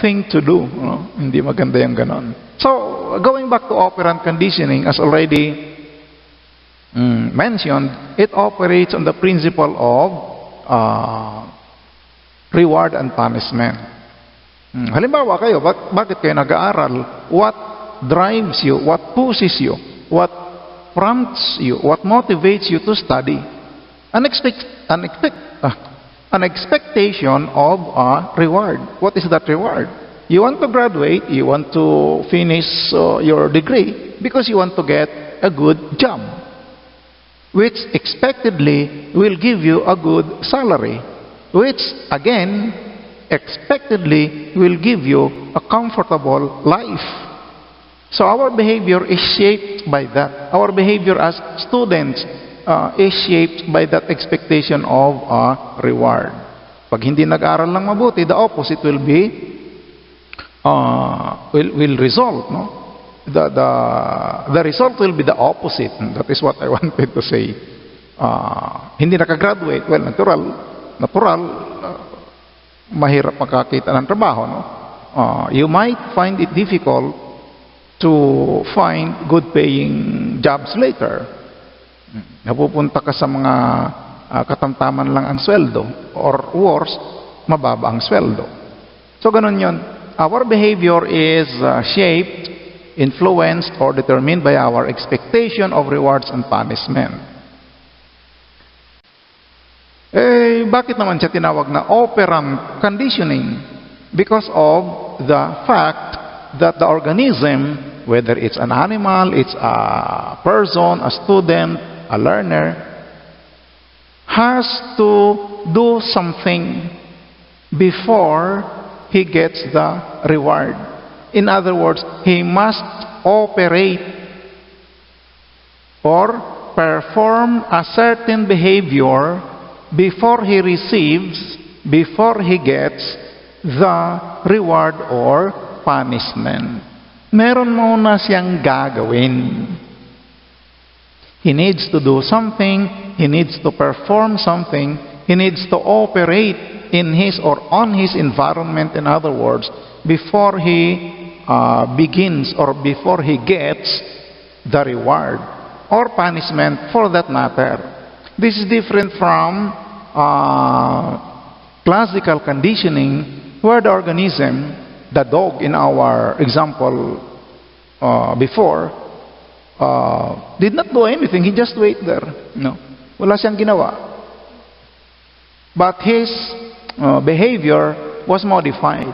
thing to do. No? Hindi maganda yung ganon. So, going back to operant conditioning, as already mentioned, it operates on the principle of reward and punishment. Halimbawa kayo, bakit kayo nag-aaral? What drives you? What pushes you? What prompts you? What motivates you to study? An expectation of a reward. What is that reward? You want to graduate, you want to finish your degree because you want to get a good job, which expectedly will give you a good salary, which again expectedly will give you a comfortable life. So our behavior is shaped by that. Our behavior as students is shaped by that expectation of a reward. Pag hindi nag-aral lang mabuti, the opposite will be will result. No, the result will be the opposite. That is what I wanted to say. Hindi nakagraduate, well, natural, mahirap makakita ng trabaho. No, you might find it difficult to find good-paying jobs later. Napupunta ka sa mga katamtaman lang ang sweldo, or worse, mababa ang sweldo. So ganun yun. Our behavior is shaped, influenced, or determined by our expectation of rewards and punishment. Bakit naman siya tinawag na operant conditioning? Because of the fact that the organism, whether it's an animal, it's a person, a student, a learner, has to do something before he gets the reward. In other words, he must operate or perform a certain behavior before he receives, before he gets the reward or punishment. Meron muna siyang gagawin. He needs to do something, he needs to perform something, he needs to operate in his or on his environment, in other words, before he begins or before he gets the reward or punishment for that matter. This is different from classical conditioning, where the organism, the dog in our example before, did not do anything. He just wait there. No, wala siyang ginawa. But his behavior was modified.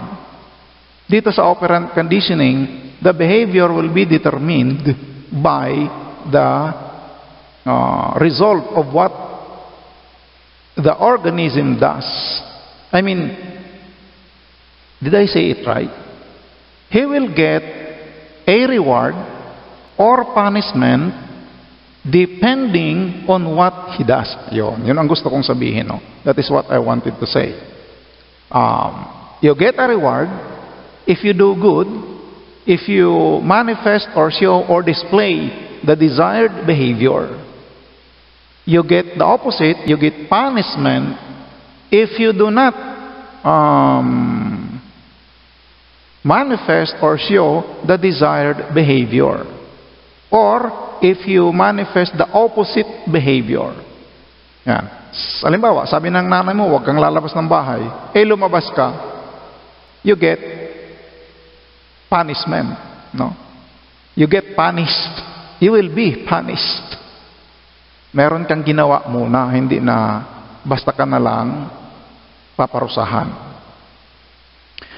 Dito sa operant conditioning, the behavior will be determined by the result of what the organism does. I mean, did I say it right? He will get a reward or punishment depending on what he does. Yun ang gusto kong sabihin. No? That is what I wanted to say. You get a reward if you do good, if you manifest or show or display the desired behavior. You get the opposite, you get punishment if you do not manifest or show the desired behavior, or if you manifest the opposite behavior. Yan. Halimbawa, sabi ng nanay mo, huwag kang lalabas ng bahay. Lumabas ka, you get punishment. No? You get punished. You will be punished. Meron kang ginawa muna, hindi na basta ka na lang paparusahan.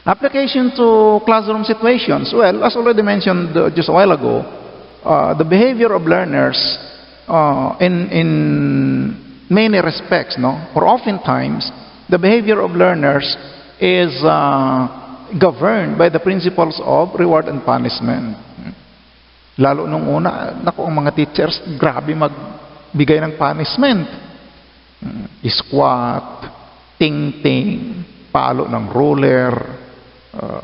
Application to classroom situations. Well, as already mentioned just a while ago, the behavior of learners in many respects, no, or oftentimes, the behavior of learners is governed by the principles of reward and punishment. Lalo nung una, naku, ang mga teachers, grabe magbigay ng punishment. Squat, ting-ting, palo ng ruler,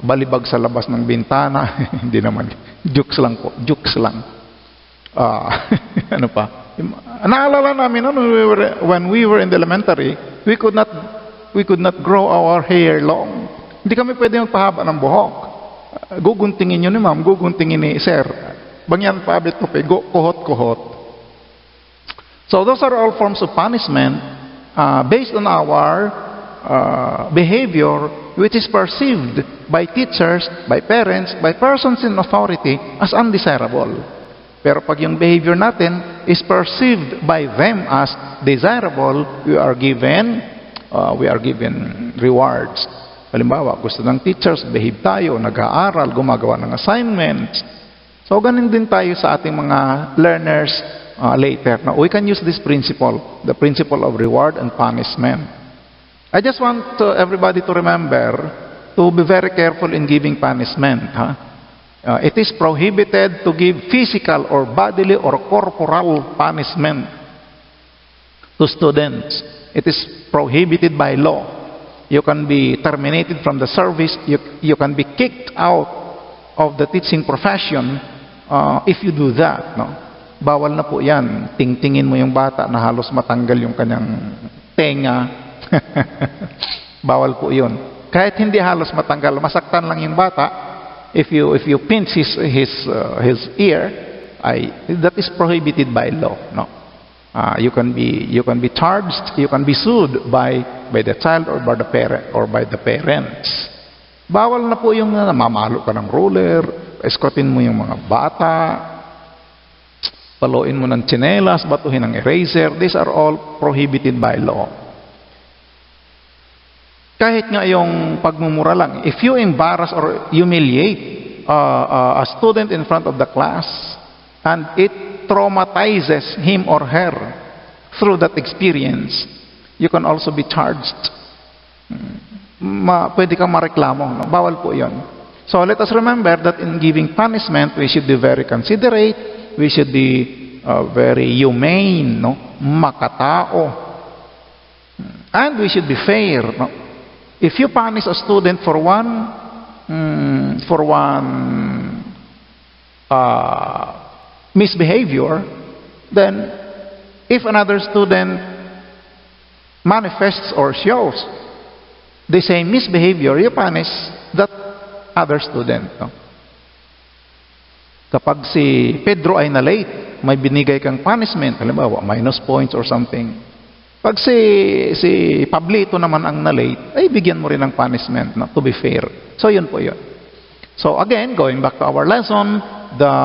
balibag sa labas ng bintana. Hindi naman, jokes lang po, jokes lang. Ano pa? Naalala namin noon when we were in the elementary, we could not grow our hair long. Hindi kami pwede magpahaba ng buhok. Guguntingin yun ni ma'am, guguntingin ni sir. Bangyan pabit ko pe, kuhot-kuhot. So those are all forms of punishment based on our behavior, which is perceived by teachers, by parents, by persons in authority as undesirable. Pero pag yung behavior natin is perceived by them as desirable, we are given rewards. Halimbawa, gusto ng teachers, behave tayo, nag-aaral, gumagawa ng assignments. So, ganun din tayo sa ating mga learners later. Now, we can use this principle, the principle of reward and punishment. I just want everybody to remember to be very careful in giving punishment. It is prohibited to give physical or bodily or corporal punishment to students. It is prohibited by law. You can be terminated from the service. You can be kicked out of the teaching profession if you do that. No? Bawal na po yan. Tingtingin mo yung bata na halos matanggal yung kanyang tenga. Bawal po yun. Kahit hindi halos matanggal, masaktan lang yung bata. If you pinch his ear, that is prohibited by law. No? You can be charged, you can be sued by the child or by the parents. Bawal na po yung mamalo ka ng ruler, escortin mo yung mga bata, paluin mo ng tsinelas, batuhin ng eraser. These are all prohibited by law. Kahit nga yung pagmumura lang, if you embarrass or humiliate a student in front of the class and it traumatizes him or her through that experience, you can also be charged. Pwede kang mareklamo. No? Bawal po yun. So let us remember that in giving punishment, we should be very considerate, we should be very humane, no? Makatao. And we should be fair. No? If you punish a student for one misbehavior, then if another student manifests or shows the same misbehavior, you punish that other student. No? Kapag si Pedro ay na-late, may binigay kang punishment, halimbawa, minus points or something. Pag si Pablito naman ang na-late, ay bigyan mo rin ng punishment, no? To be fair. So, yun po yun. So, again, going back to our lesson, the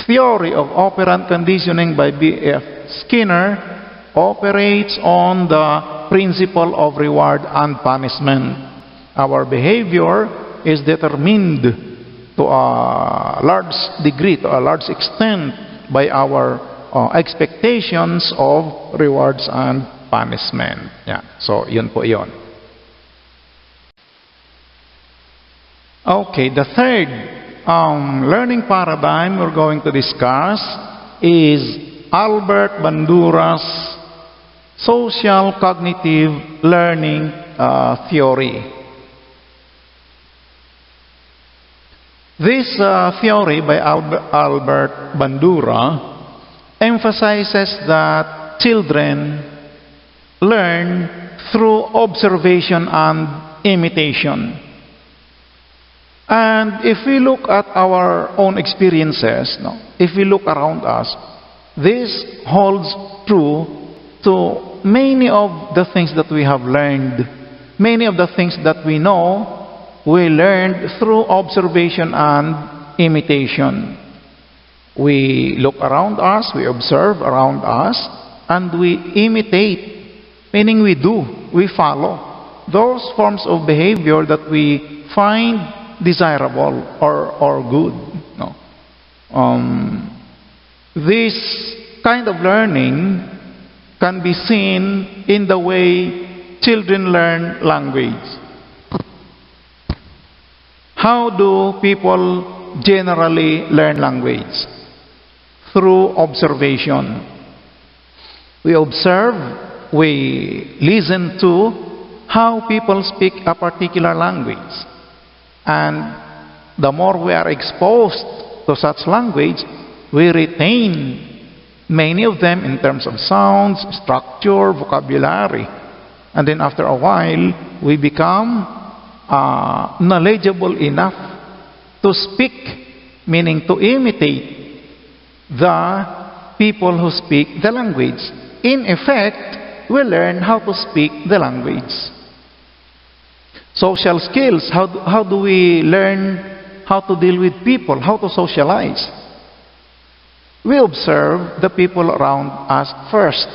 theory of operant conditioning by B.F. Skinner operates on the principle of reward and punishment. Our behavior is determined to a large degree, to a large extent, by our expectations of rewards and punishment. Yeah. So, yun po yun. Okay, the third learning paradigm we're going to discuss is Albert Bandura's social cognitive learning theory. This theory by Albert Bandura emphasizes that children learn through observation and imitation. And if we look at our own experiences, no, if we look around us, this holds true to many of the things that we have learned. Many of the things that we know, we learned through observation and imitation. We look around us, we observe around us, and we imitate, meaning we do, we follow those forms of behavior that we find desirable or good. No? This kind of learning can be seen in the way children learn language. How do people generally learn language? Through observation. We observe, we listen to how people speak a particular language. And the more we are exposed to such language, we retain many of them in terms of sounds, structure, vocabulary. And then after a while, we become knowledgeable enough to speak, meaning to imitate the people who speak the language. In effect, we learn how to speak the language. Social skills, how do we learn how to deal with people, how to socialize? We observe the people around us first.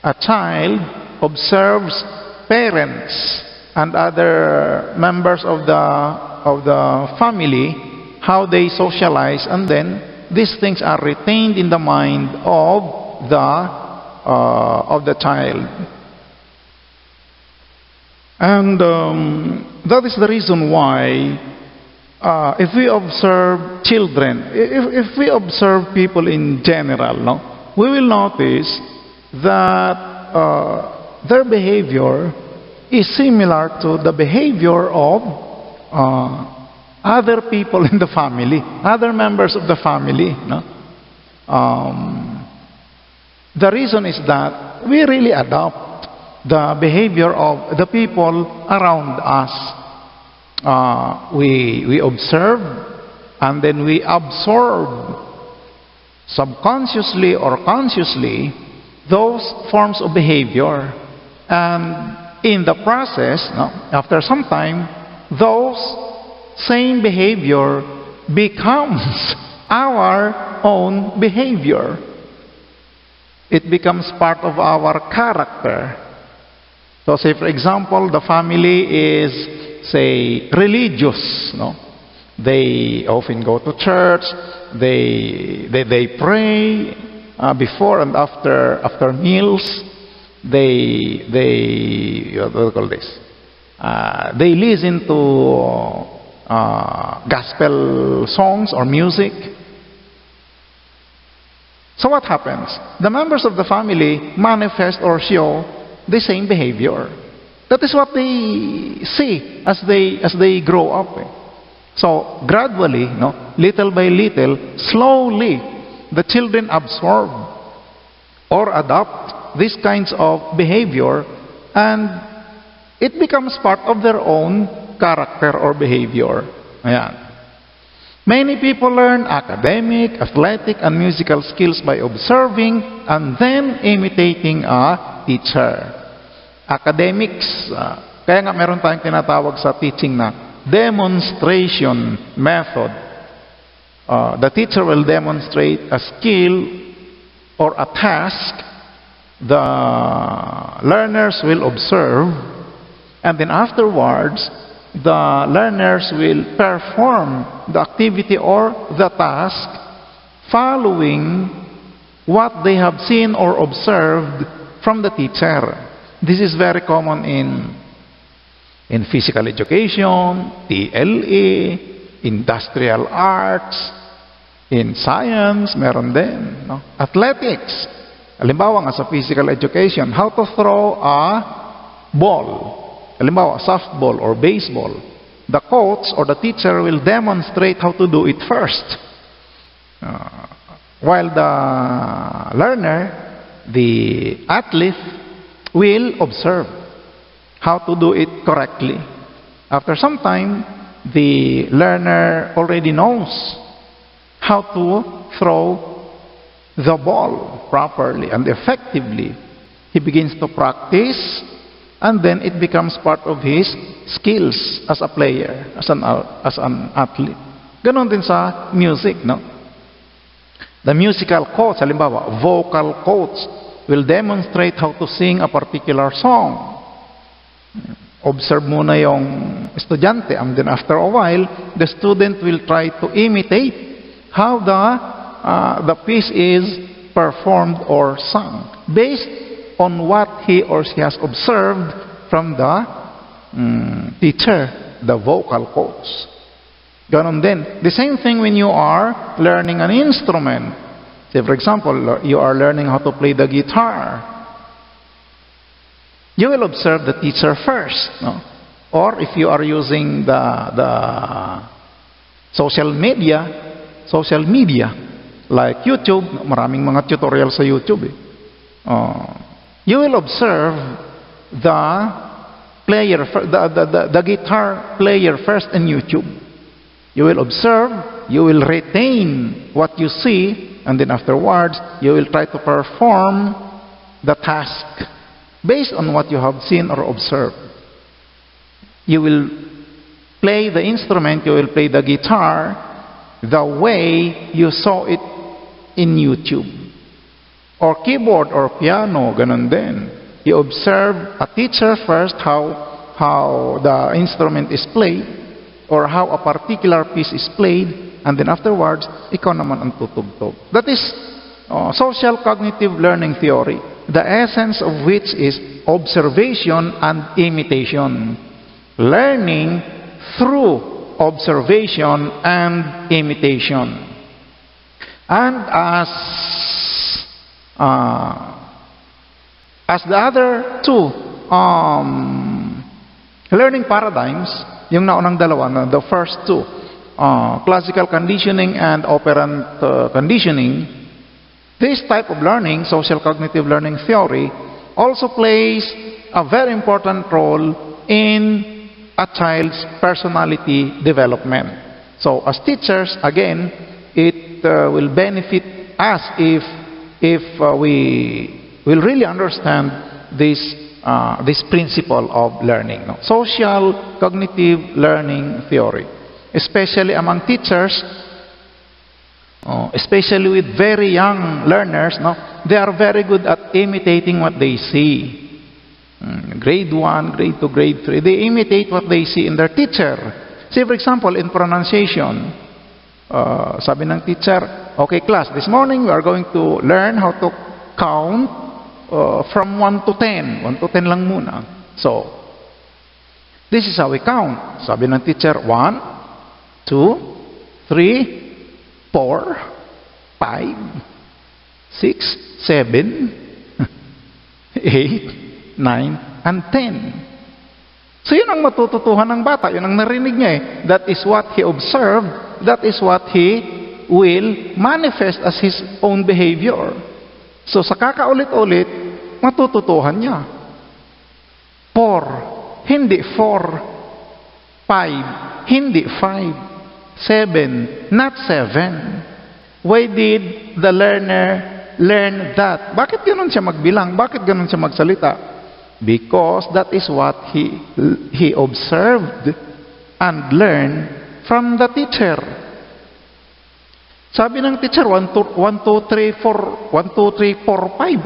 A child observes parents and other members of the family, how they socialize, and then these things are retained in the mind of the child. And that is the reason why if we observe children, if we observe people in general, no, we will notice that their behavior is similar to the behavior of other people in the family, other members of the family. No? The reason is that we really adopt the behavior of the people around us. We observe and then we absorb subconsciously or consciously those forms of behavior, and in the process, no, after some time, those same behavior becomes our own behavior. It becomes part of our character. So say for example, the family is, say, religious, no? They often go to church, they pray before and after meals. They what do you call this? They listen to gospel songs or music. So what happens? The members of the family manifest or show the same behavior. That is what they see as they grow up. So gradually, no, little by little, slowly, the children absorb or adopt these kinds of behavior, and it becomes part of their own character or behavior. Ayan. Many people learn academic, athletic, and musical skills by observing and then imitating a teacher. Academics, kaya nga meron tayong tinatawag sa teaching na demonstration method. The teacher will demonstrate a skill or a task. The learners will observe, and then afterwards, the learners will perform the activity or the task following what they have seen or observed from the teacher. This is very common in physical education, TLE, industrial arts, in science, meron din. No? Athletics. Halimbawa nga sa physical education, how to throw a ball. Halimbawa, softball or baseball. The coach or the teacher will demonstrate how to do it first. While the learner, the athlete, will observe how to do it correctly. After some time, the learner already knows how to throw the ball properly and effectively. He begins to practice, and then it becomes part of his skills as a player, as an athlete. Ganon din sa music, no? The musical coach, halimbawa, vocal coach, will demonstrate how to sing a particular song. Observe muna yung estudyante, and then after a while, the student will try to imitate how the piece is performed or sung, based on what he or she has observed from the teacher, the vocal coach. Ganon din. The same thing when you are learning an instrument. Say, for example, you are learning how to play the guitar. You will observe the teacher first, no? Or if you are using the social media, social media like YouTube. Maraming mga tutorial sa YouTube. You will observe the player, the guitar player first in YouTube. You will observe, you will retain what you see, and then afterwards, you will try to perform the task based on what you have seen or observed. You will play the instrument, you will play the guitar the way you saw it in YouTube. Or keyboard or piano, ganun din. You observe a teacher first how the instrument is played or how a particular piece is played, and then afterwards, ikaw naman ang tutugtog. That is social cognitive learning theory, the essence of which is observation and imitation. Learning through observation and imitation. And as the other two learning paradigms, yung naunang dalawa, the first two, classical conditioning and operant conditioning, this type of learning, social cognitive learning theory, also plays a very important role in a child's personality development. So as teachers, again, it will benefit us if we will really understand this principle of learning. No? Social cognitive learning theory, especially among teachers, especially with very young learners, no? They are very good at imitating what they see. Grade 1, grade 2, grade 3, they imitate what they see in their teacher. Say for example, in pronunciation, sabi ng teacher, okay class, this morning we are going to learn how to count from 1 to 10. 1 to 10 lang muna. So, this is how we count. Sabi ng teacher, 1, 2, 3, 4, 5, 6, 7, 8, 9, and 10. So yun ang matututuhan ng bata, yun ang narinig niya eh. That is what he observed, that is what he will manifest as his own behavior. So sa kakaulit-ulit, matututuhan niya. 4, hindi 4. 5, hindi 5. 7, not 7. Why did the learner learn that? Bakit ganun siya magbilang? Bakit ganun siya magsalita? Because that is what he observed and learned from the teacher. Sabi ng teacher, 1, 2, 3, 4, 5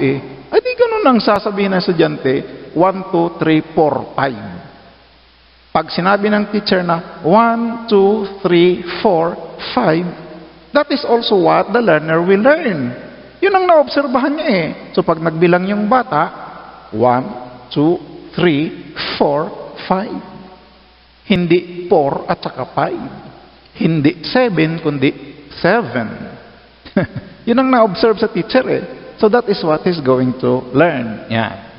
eh. Ay di ganun ang sasabihin ng estudyante, 1, 2, 3, 4, 5. Pag sinabi ng teacher na 1, 2, 3, 4, 5, that is also what the learner will learn. Yun ang naobserbahan niya eh. So pag nagbilang yung bata, 1, 2, 3, 4, 5. Hindi 4 at saka 5. Hindi 7, kundi 7. Yun ang na-observe sa teacher eh. So that is what he's going to learn. Yeah.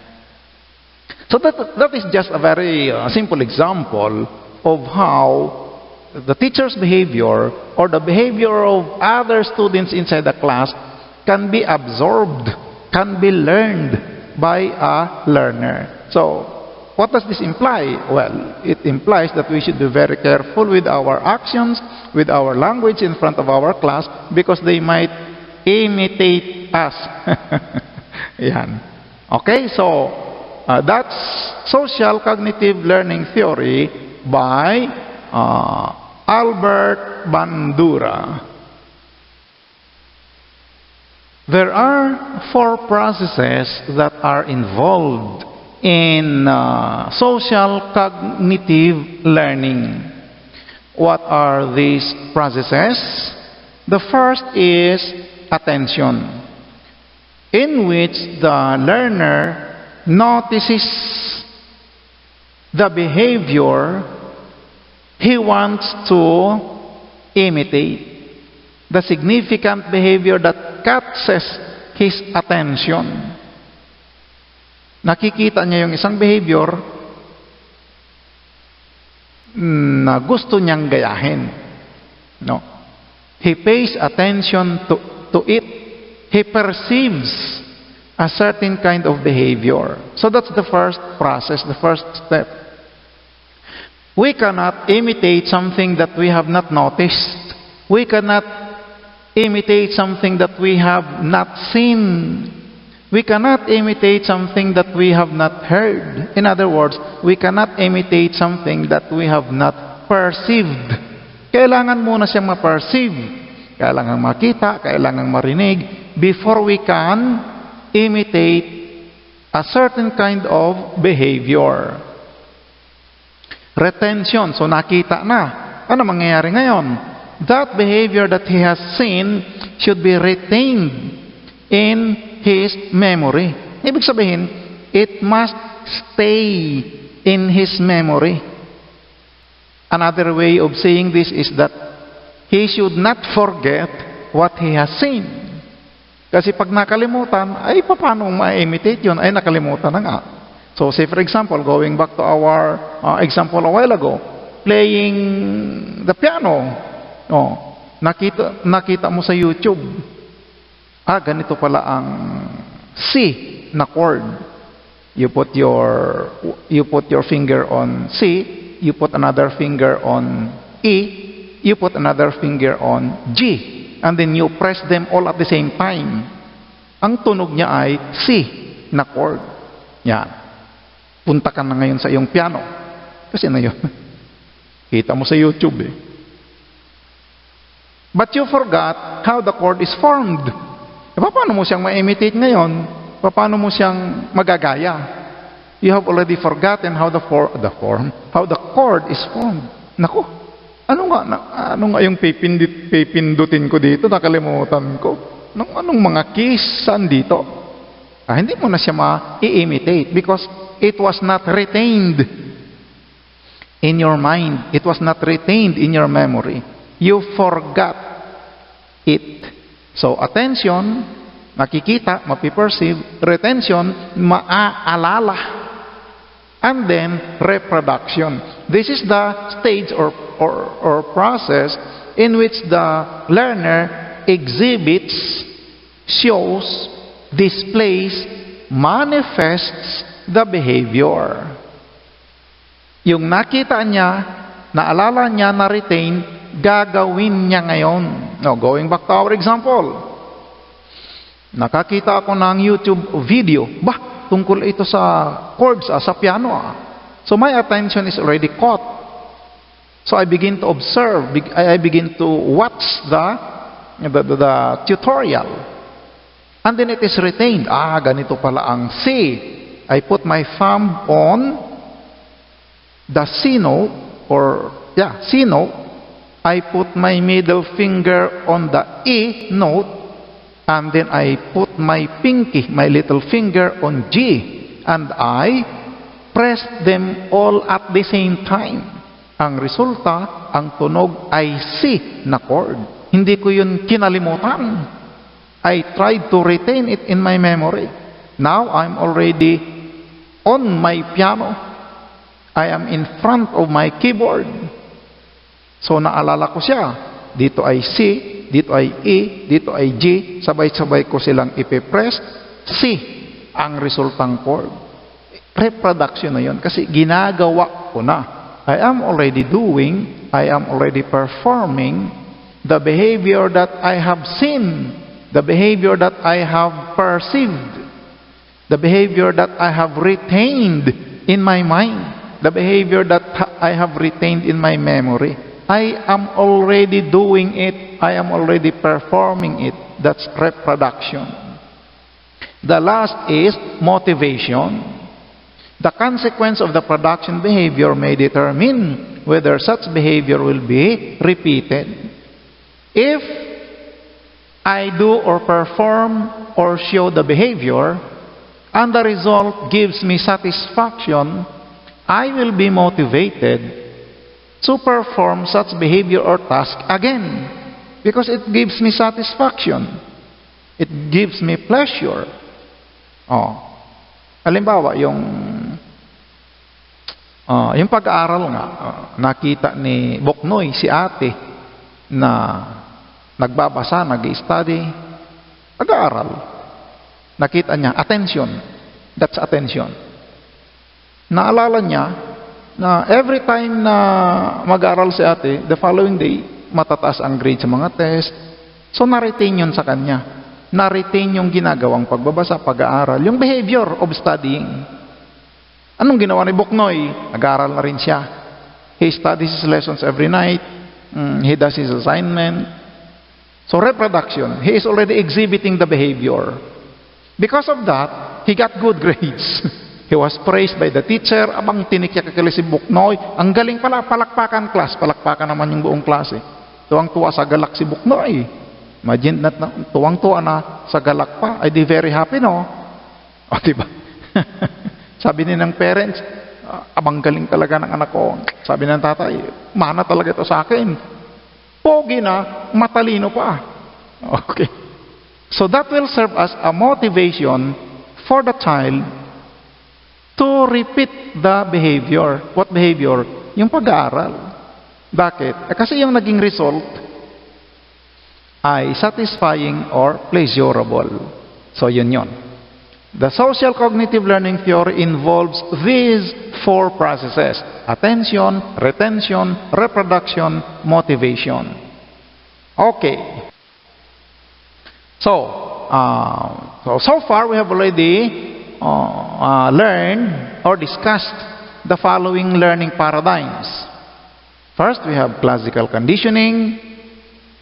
So that is just a very simple example of how the teacher's behavior or the behavior of other students inside the class can be absorbed, can be learned by a learner. So, what does this imply? Well, it implies that we should be very careful with our actions, with our language in front of our class, because they might imitate us. Yan. Okay, so that's social cognitive learning theory by Albert Bandura. There are 4 processes that are involved in social cognitive learning. What are these processes? The first is attention, in which the learner notices the behavior he wants to imitate. The significant behavior that catches his attention. Nakikita niya yung isang behavior na gusto niyang gayahin. No? He pays attention to it. He perceives a certain kind of behavior. So that's the first process, the first step. We cannot imitate something that we have not noticed. We cannot imitate something that we have not seen. We cannot imitate something that we have not heard. In other words, we cannot imitate something that we have not perceived. Kailangan muna siyang ma-perceive. Kailangan makita, kailangan marinig before we can imitate a certain kind of behavior. Retention. So nakita na. Ano mangyayari ngayon? That behavior that he has seen should be retained in his memory. Ibig sabihin, it must stay in his memory. Another way of saying this is that he should not forget what he has seen. Kasi pag nakalimutan, ay paano ma-imitate yun? Ay nakalimutan na nga. So say for example, going back to our example a while ago, playing the piano. Nakita mo sa YouTube. Ganito pala ang C na chord. You put your finger on C, you put another finger on E, you put another finger on G, and then you press them all at the same time. Ang tunog niya ay C na chord. Yan. Punta ka na ngayon sa iyong piano. Kasi na yun. Kita mo sa YouTube eh. But you forgot how the chord is formed. Paano mo siyang ma-imitate ngayon? Paano mo siyang magagaya? You have already forgotten how the chord is formed. Naku, ano nga yung pipindutin ko dito? Nakalimutan ko. Anong mga keys? Saan dito? Hindi mo na siya ma-imitate because it was not retained in your mind. It was not retained in your memory. You forgot it. So, attention, makikita, mapiperceive. Retention, maaalala. And then, reproduction. This is the stage or process in which the learner exhibits, shows, displays, manifests the behavior. Yung nakita niya, naalala niya, na-retain, gagawin niya ngayon. Now, going back to our example. Nakakita ako ng YouTube video. Tungkol ito sa chords, sa piano. So, my attention is already caught. So, I begin to observe. I begin to watch the tutorial. And then it is retained. Ganito pala ang C. I put my thumb on the C note, C note. I put my middle finger on the E note, and then I put my pinky, my little finger on G, and I press them all at the same time. Ang resulta, ang tunog ay C na chord. Hindi ko yun kinalimutan. I tried to retain it in my memory. Now, I'm already on my piano. I am in front of my keyboard. So, naalala ko siya. Dito ay C, dito ay E, dito ay G. Sabay-sabay ko silang ipipress. C, ang resultang chord. Reproduction na yun. Kasi ginagawa ko na. I am already performing the behavior that I have seen. The behavior that I have perceived. The behavior that I have retained in my mind. The behavior that I have retained in my memory. I am already doing it. I am already performing it. That's reproduction. The last is motivation. The consequence of the production behavior may determine whether such behavior will be repeated. If I do or perform or show the behavior, and the result gives me satisfaction, I will be motivated to perform such behavior or task again. Because it gives me satisfaction. It gives me pleasure. Halimbawa, yung pag-aaral nga, nakita ni Boknoy, si ate, na nagbabasa, nag-i-study, nag-aaral. Nakita niya, attention. That's attention. Naalala niya na every time na mag-aaral si ate, the following day, matataas ang grade sa mga test. So, na-retain yun sa kanya. Na-retain yung ginagawang pagbabasa, pag-aaral, yung behavior of studying. Anong ginawa ni Buknoy? Nag-aaral na rin siya. He studies his lessons every night. He does his assignment. So, reproduction. He is already exhibiting the behavior. Because of that, he got good grades. He was praised by the teacher. Abang tinikya si Buknoy. Ang galing pala, palakpakan class. Palakpakan naman yung buong klase. Tuwang-tuwa sa galak si Buknoy. Imagine na tuwang-tuwa na sa galak pa. I'd be very happy, no? O, diba? Sabi ni ng parents, abang galing talaga ng anak ko. Sabi ng tatay, mana talaga ito sa akin. Pogi na, matalino pa. Okay. So that will serve as a motivation for the child to repeat the behavior. What behavior? Yung pag-aaral. Bakit? Kasi yung naging result ay satisfying or pleasurable. So yun. The social cognitive learning theory involves these 4 processes: attention, retention, reproduction, motivation. Okay. So far we have already learned or discussed the following learning paradigms. First, we have classical conditioning.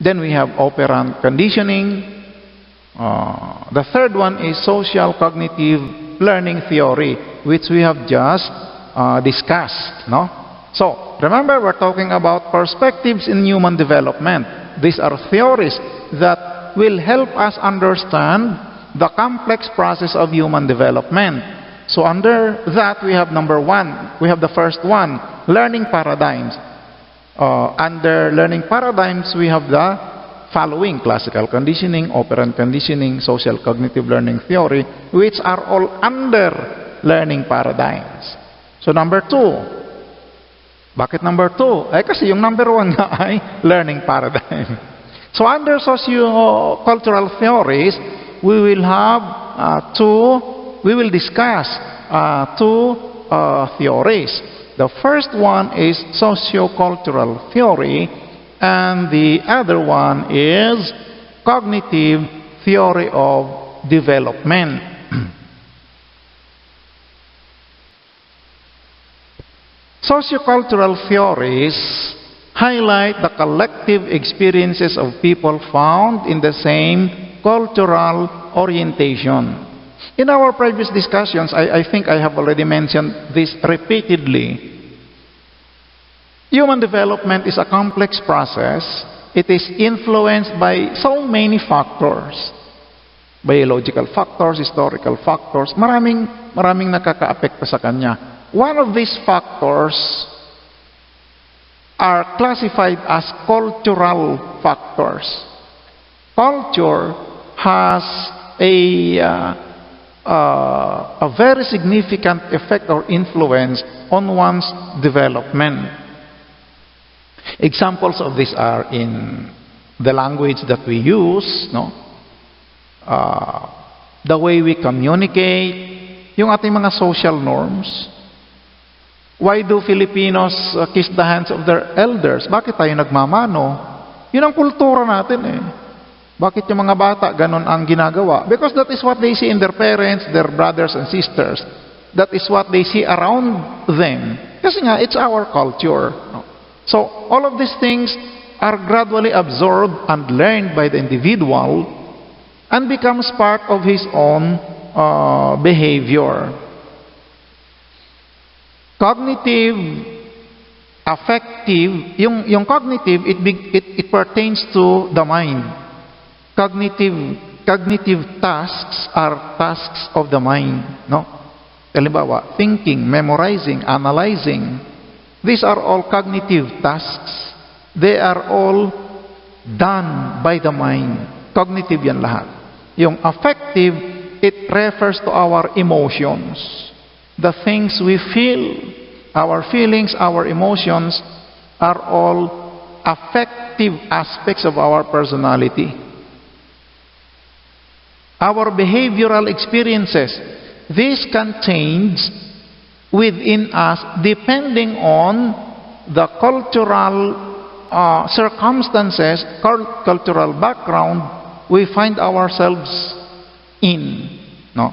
Then we have operant conditioning. The third one is social cognitive learning theory, which we have just discussed. No? So, remember, we're talking about perspectives in human development. These are theories that will help us understand the complex process of human development. So, under that, we have number 1. We have the first one, learning paradigms. Under learning paradigms, we have the following: classical conditioning, operant conditioning, social cognitive learning theory, which are all under learning paradigms. So number 2. Bakit number 2? Kasi yung number 1 nga ay learning paradigm. So under socio-cultural theories, we will have we will discuss 2 theories. The first one is socio-cultural theory, and the other one is cognitive theory of development. Sociocultural theories highlight the collective experiences of people found in the same cultural orientation. In our previous discussions, I think I have already mentioned this repeatedly. Human development is a complex process. It is influenced by so many factors. Biological factors, historical factors, maraming nakaka-apekto sa kanya. One of these factors are classified as cultural factors. Culture has a very significant effect or influence on one's development. Examples of this are in the language that we use, the way we communicate, yung ating mga social norms. Why do Filipinos kiss the hands of their elders? Bakit tayo nagmamano? Yun ang kultura natin eh. Bakit yung mga bata ganon ang ginagawa? Because that is what they see in their parents, their brothers and sisters. That is what they see around them. Kasi nga, it's our culture. So, all of these things are gradually absorbed and learned by the individual and becomes part of his own behavior. Cognitive, affective, yung cognitive, it pertains to the mind. Cognitive tasks are tasks of the mind, no? Halimbawa, thinking, memorizing, analyzing. These are all cognitive tasks. They are all done by the mind. Cognitive yan lahat. Yung affective, it refers to our emotions. The things we feel, our feelings, our emotions are all affective aspects of our personality. Our behavioral experiences, this can change within us depending on the cultural circumstances, cultural background we find ourselves in. No?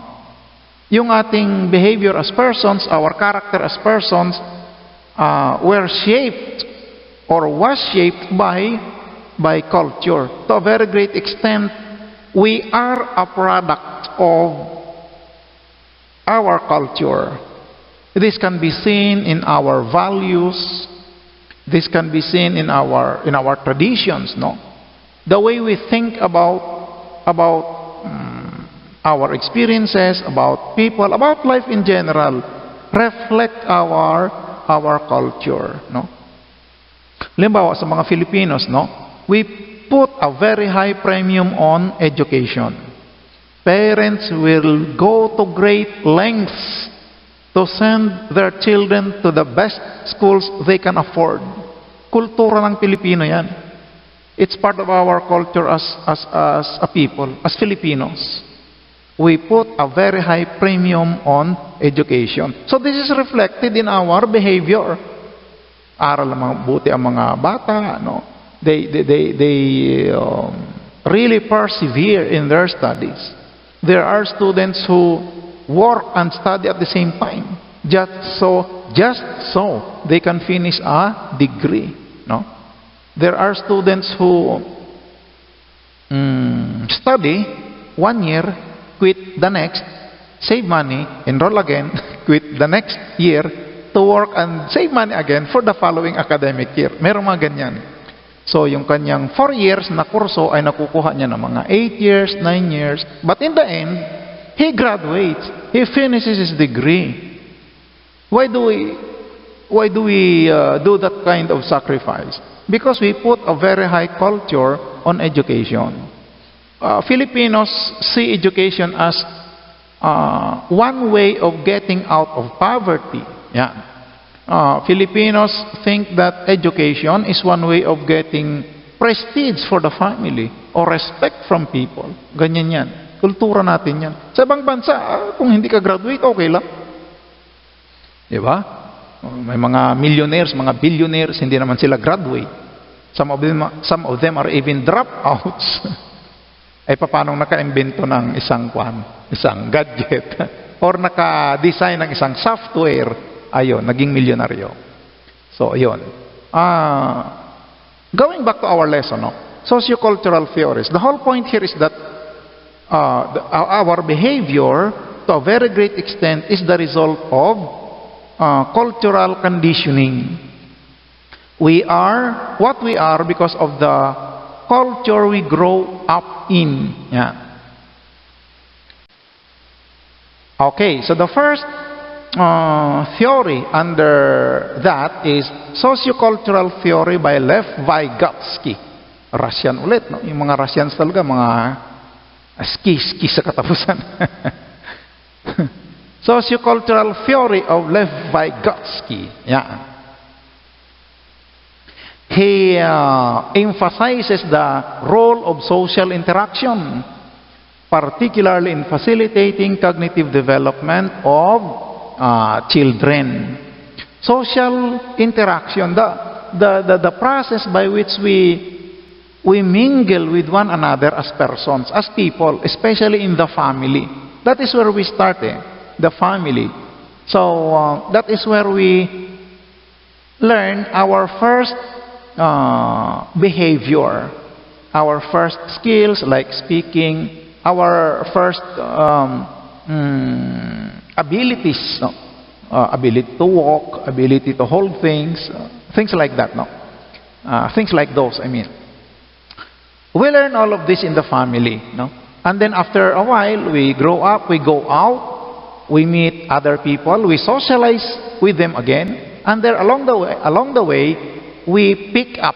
Yung ating behavior as persons, our character as persons, were shaped or was shaped by culture. To a very great extent, we are a product of our culture. This can be seen in our values. This can be seen in our traditions. No, the way we think about our experiences, about people, about life in general, reflect our culture. No, halimbawa sa mga Filipinos, no, we put a very high premium on education. Parents will go to great lengths to send their children to the best schools they can afford. Kultura ng Pilipino yan. It's part of our culture as a people, as Filipinos. We put a very high premium on education. So this is reflected in our behavior. Aral mabuti ang mga bata, no? They really persevere in their studies. There are students who work and study at the same time, just so they can finish a degree. No, there are students who study 1 year, quit the next, save money, enroll again, quit the next year to work and save money again for the following academic year. Meron mga ganyan. So, yung kanyang 4 years na kurso ay nakukuha niya ng mga 8 years, 9 years. But in the end, he graduates. He finishes his degree. Why do we do that kind of sacrifice? Because we put a very high culture on education. Filipinos see education as one way of getting out of poverty. Yeah. Filipinos think that education is one way of getting prestige for the family or respect from people. Ganyan yan. Kultura natin yan. Sa ibang bansa, kung hindi ka graduate, okay lang. Diba? May mga millionaires, mga billionaires, hindi naman sila graduate. Some of them are even dropouts. Ay paano naka-imbento ng isang gadget or naka-design ng isang software. Ayun, naging milyonaryo. So, ayun. Going back to our lesson, no? Sociocultural theories. The whole point here is that our behavior, to a very great extent, is the result of cultural conditioning. We are what we are because of the culture we grow up in. Yeah. Okay, so the first theory under that is sociocultural theory by Lev Vygotsky. Russian ulit, no? Yung mga Russians talaga, mga ski sa katapusan. Sociocultural theory of Lev Vygotsky. Yeah. He emphasizes the role of social interaction, particularly in facilitating cognitive development of children. Social interaction, the process by which we mingle with one another as persons, as people, especially in the family. That is where we start, the family. So that is where we learn our first behavior, our first skills like speaking, our first abilities, no? Ability to walk, ability to hold things, things like that, no? Things like those, I mean. We learn all of this in the family, no? And then after a while, we grow up, we go out, we meet other people, we socialize with them again, and there along the way, we pick up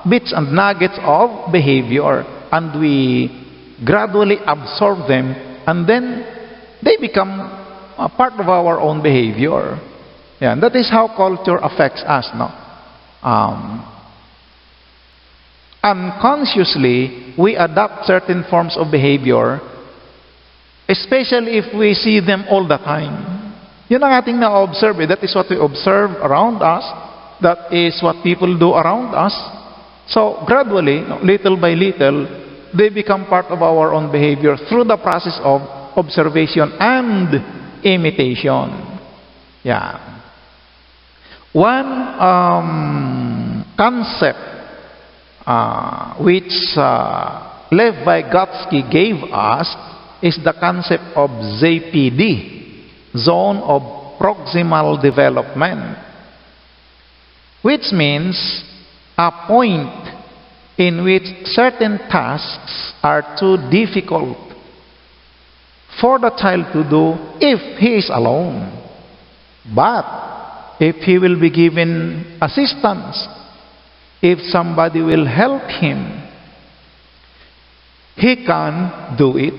bits and nuggets of behavior, and we gradually absorb them, and then they become a part of our own behavior. Yeah, and that is how culture affects us, no? unconsciously, we adopt certain forms of behavior, especially if we see them all the time. Yun ang ating na-observe. That is what we observe around us. That is what people do around us. So gradually, little by little, they become part of our own behavior through the process of observation and imitation. Yeah. One concept which Lev Vygotsky gave us is the concept of ZPD, Zone of Proximal Development, which means a point in which certain tasks are too difficult for the child to do if he is alone. But if he will be given assistance, if somebody will help him, he can do it.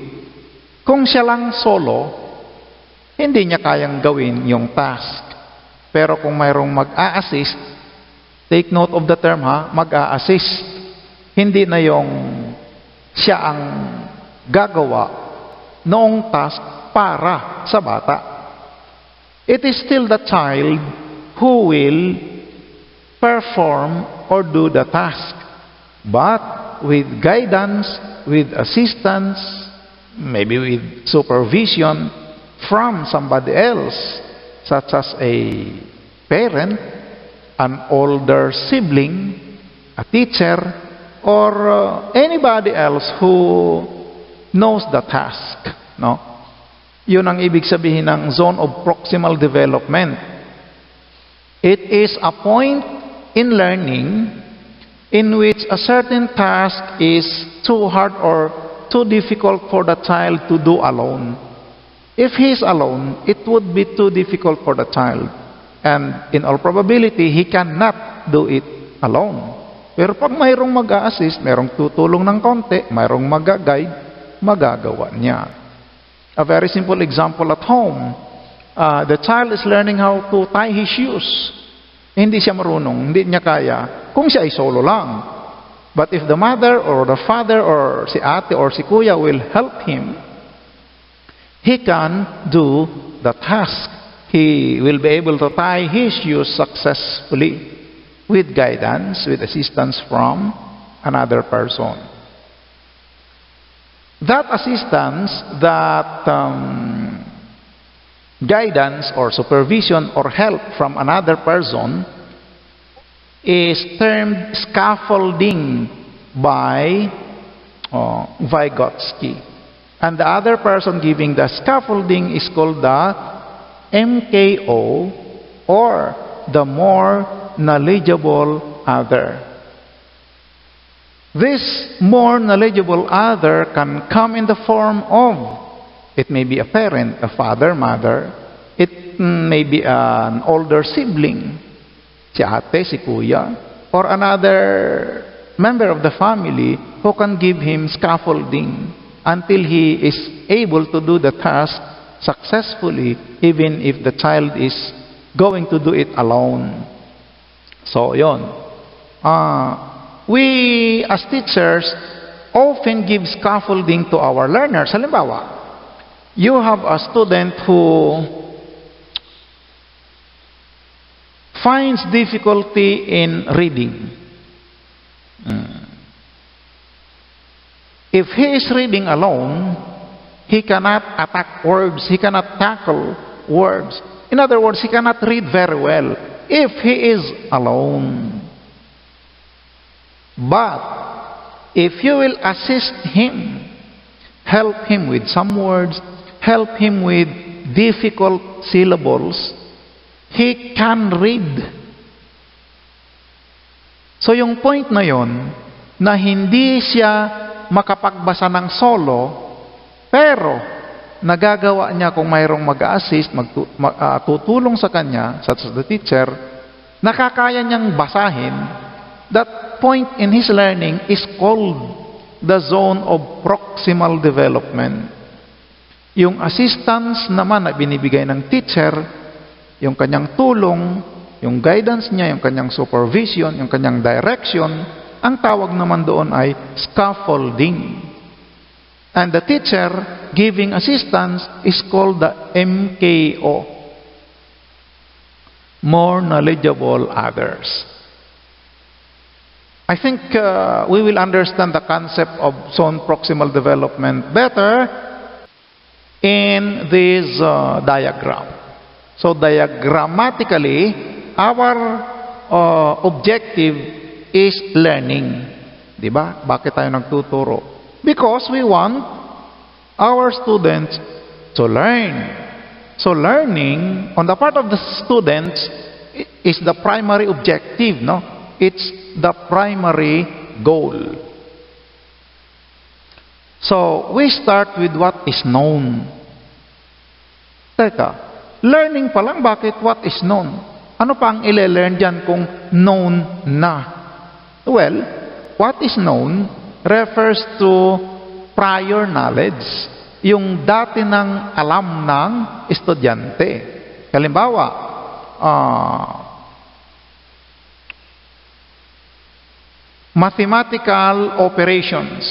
Kung siya lang solo, hindi niya kayang gawin yung task. Pero kung mayroong mag-a-assist, take note of the term mag-a-assist. Hindi na yung siya ang gagawa noong task para sa bata. It is still the child who will perform or do the task. But with guidance, with assistance, maybe with supervision from somebody else, such as a parent, an older sibling, a teacher, or anybody else who knows the task. No? Yun ang ibig sabihin ng zone of proximal development. It is a point in learning in which a certain task is too hard or too difficult for the child to do alone. If he is alone, it would be too difficult for the child. And in all probability, he cannot do it alone. Pero pag mayroong mag-a-assist, mayroong tutulong ng konti, mayroong mag-guide, magagawa niya. A very simple example at home. The child is learning how to tie his shoes. Hindi siya marunong, hindi niya kaya kung siya ay solo lang. But if the mother or the father or si ate or si kuya will help him, he can do the task. He will be able to tie his shoes successfully with guidance, with assistance from another person. That assistance, that guidance or supervision or help from another person is termed scaffolding by Vygotsky. And the other person giving the scaffolding is called the MKO, or the more knowledgeable other. This more knowledgeable other can come in the form of, it may be a parent, a father, mother. It may be an older sibling, si ate, si kuya, or another member of the family who can give him scaffolding until he is able to do the task successfully, even if the child is going to do it alone. So, yon. We as teachers often give scaffolding to our learners. Halimbawa, you have a student who finds difficulty in reading. If he is reading alone, he cannot attack words, he cannot tackle words. In other words, he cannot read very well if he is alone. But if you will assist him, help him with some words, help him with difficult syllables, he can read. So yung point na yon, na hindi siya makapagbasa ng solo, pero nagagawa niya kung mayroong mag-assist, tutulong sa kanya, such as the teacher, nakakaya niyang basahin. That point in his learning is called the zone of proximal development. Yung assistance naman na binibigay ng teacher, yung kanyang tulong, yung guidance niya, yung kanyang supervision, yung kanyang direction, Ang tawag naman doon ay scaffolding. And the teacher giving assistance is called the MKO. More knowledgeable others. I think we will understand the concept of zone proximal development better in this diagram. So diagrammatically, our objective is learning. Diba? Bakit tayo nagtuturo? Because we want our students to learn. So learning on the part of the students is the primary objective, no? It's the primary goal. So we start with what is known. Teka, learning pa lang, bakit what is known? Ano pa ang ile-learn dyan kung known na? Well, what is known refers to prior knowledge, yung dati ng alam ng estudyante. Halimbawa, mathematical operations,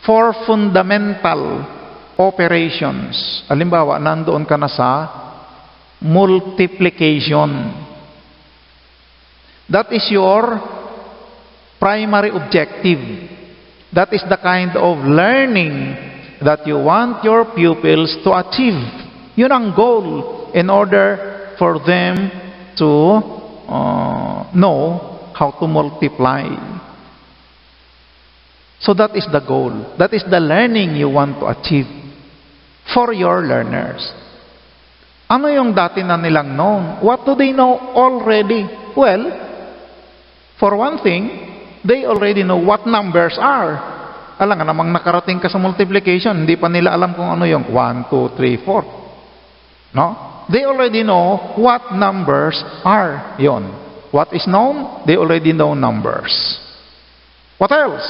for fundamental operations. Halimbawa, nandoon ka na sa multiplication. That is your primary objective. That is the kind of learning that you want your pupils to achieve. Yun ang goal in order for them to know how to multiply. So that is the goal. That is the learning you want to achieve for your learners. Ano yung dati na nilang known? What do they know already? Well, for one thing, they already know what numbers are. Alam nga namang nakarating ka sa multiplication, hindi pa nila alam kung ano yung 1, 2, 3, 4. No? They already know what numbers are. Yon. What is known? They already know numbers. What else?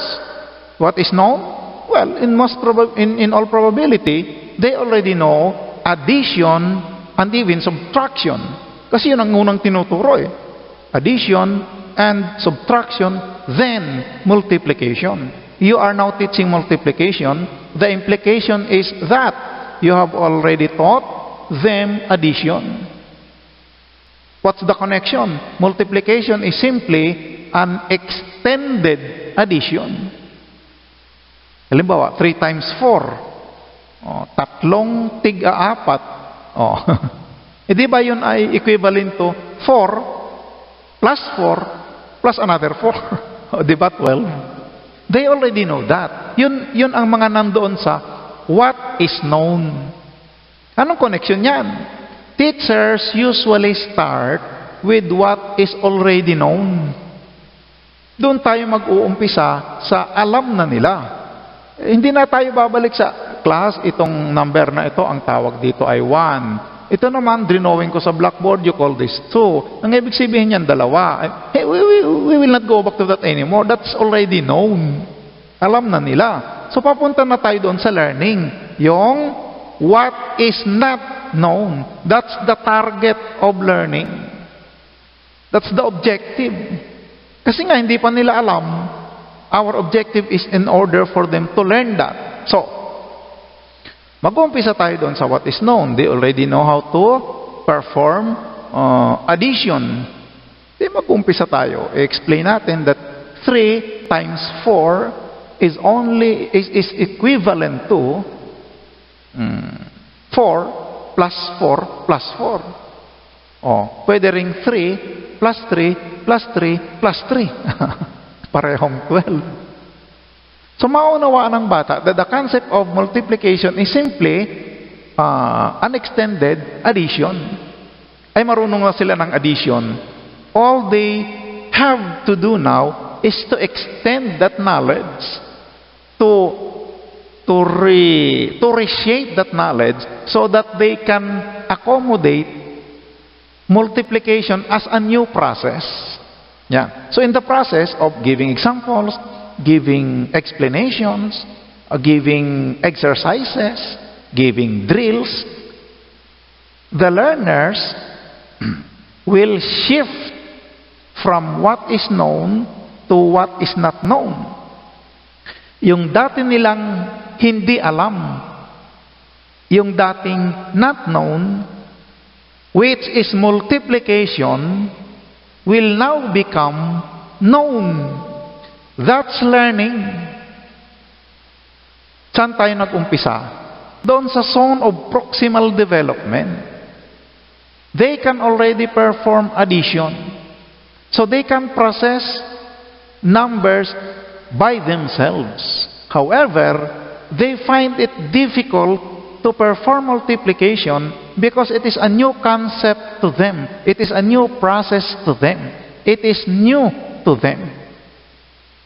What is known? Well, in all probability, they already know addition and even subtraction. Kasi yun ang unang tinuturo eh. Addition and subtraction, then multiplication. You are now teaching multiplication. The implication is that you have already taught them addition. What's the connection? Multiplication is simply an extended addition. Halimbawa, 3 times 4. Tatlong tig-apat. Di ba yun ay equivalent to 4 plus 4 plus another 4? Di ba 12? They already know that. Yun ang mga nandoon sa what is known. Anong connection yan? Teachers usually start with what is already known. Doon tayo mag-uumpisa sa alam na nila. Hindi na tayo babalik sa class, itong number na ito, ang tawag dito ay 1. Ito naman, drawing ko sa blackboard, you call this 2. Ang ibig sabihin niyan, 2. Hey, we will not go back to that anymore. That's already known. Alam na nila. So, papunta na tayo doon sa learning. Yung what is not known. That's the target of learning. That's the objective. Kasi nga, hindi pa nila alam. Our objective is in order for them to learn that. So, mag-umpisa tayo doon sa what is known. They already know how to perform addition. Di mag-umpisa tayo. I-explain natin that 3 times 4 is equivalent to 4 plus 4 plus 4. Pwede ring 3 plus 3 plus 3 plus 3. Parehong 12. So, maunawaan ng bata that the concept of multiplication is simply an extended addition. Ay marunong na sila ng addition. All they have to do now is to extend that knowledge, to reshape that knowledge so that they can accommodate multiplication as a new process. Yeah. So in the process of giving examples, giving explanations, giving exercises, giving drills, the learners will shift from what is known to what is not known. Yung dati nilang hindi alam, yung dating not known, which is multiplication, will now become known. That's learning. Saan tayo nag-umpisa? Doon sa zone of proximal development. They can already perform addition. So they can process numbers by themselves. However, they find it difficult to perform multiplication because it is a new concept to them. It is a new process to them. It is new to them.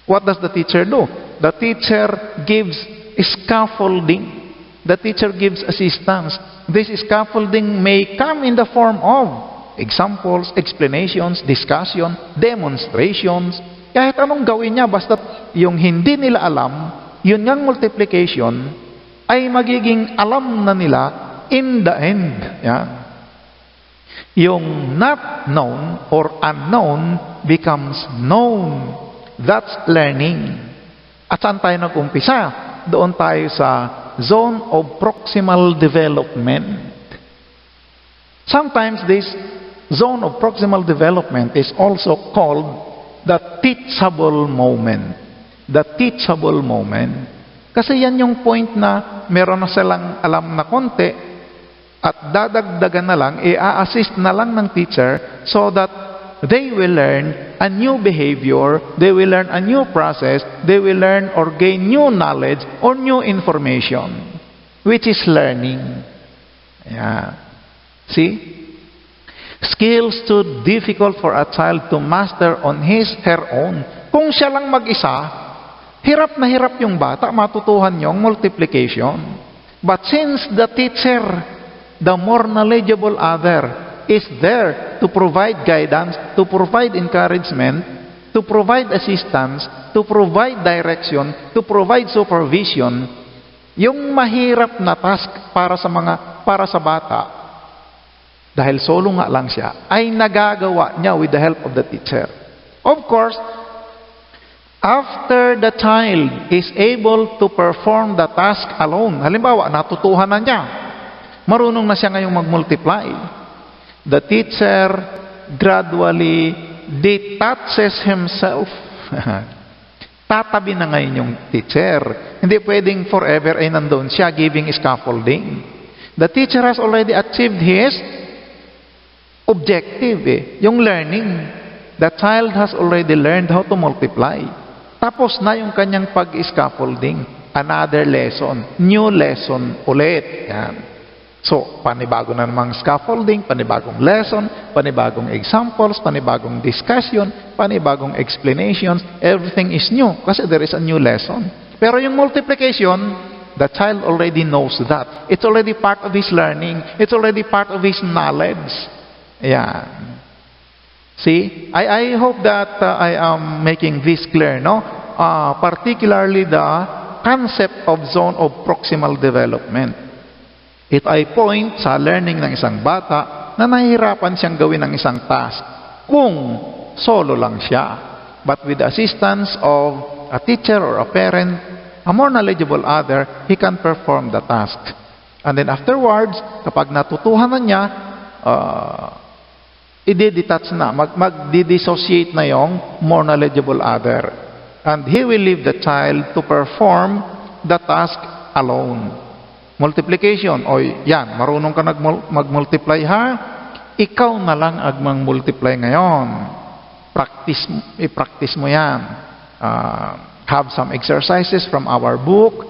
What does the teacher do? The teacher gives scaffolding. The teacher gives assistance. This scaffolding may come in the form of examples, explanations, discussion, demonstrations. Kahit anong gawin niya, basta yung hindi nila alam, yun ngang multiplication, ay magiging alam na nila in the end. Yan. Yung not known or unknown becomes known. That's learning. At saan tayo nag-umpisa? Doon tayo sa zone of proximal development. Sometimes this zone of proximal development is also called the teachable moment. The teachable moment. Kasi yan yung point na meron na silang alam na konti at dadagdagan na lang, i-assist na lang ng teacher so that they will learn a new behavior, they will learn a new process, they will learn or gain new knowledge or new information, which is learning. Yeah. See? Skills too difficult for a child to master on his, her own. Kung siya lang mag-isa, hirap na hirap yung bata, matutuhan yung multiplication. But since the teacher, the more knowledgeable other, is there to provide guidance, to provide encouragement, to provide assistance, to provide direction, to provide supervision, yung mahirap na task para sa bata, dahil solo nga lang siya, ay nagagawa niya with the help of the teacher. Of course, after the child is able to perform the task alone, halimbawa, natutuhan na niya, marunong na siya ngayong mag-multiply, the teacher gradually detaches himself. Tatabi na ngayon yung teacher. Hindi pwedeng forever ay nandun siya giving scaffolding. The teacher has already achieved his objective, yung learning. The child has already learned how to multiply. Tapos na yung kanyang pag-scaffolding. Another lesson. New lesson ulit. Yan. So, panibago na namang scaffolding, panibagong lesson, panibagong examples, panibagong discussion, panibagong explanations. Everything is new kasi there is a new lesson. Pero yung multiplication, the child already knows that. It's already part of his learning. It's already part of his knowledge. Yeah. See? I hope that I am making this clear, no? Particularly the concept of zone of proximal development. It ay point sa learning ng isang bata na nahihirapan siyang gawin ng isang task kung solo lang siya. But with the assistance of a teacher or a parent, a more knowledgeable other, he can perform the task. And then afterwards, kapag natutuhan na niya, i-detach na, mag-dissociate na yung more knowledgeable other. And he will leave the child to perform the task alone. Multiplication, o yan, marunong ka mag-multiply ha? Ikaw na lang mag-multiply ngayon. I-practice mo yan. Have some exercises from our book.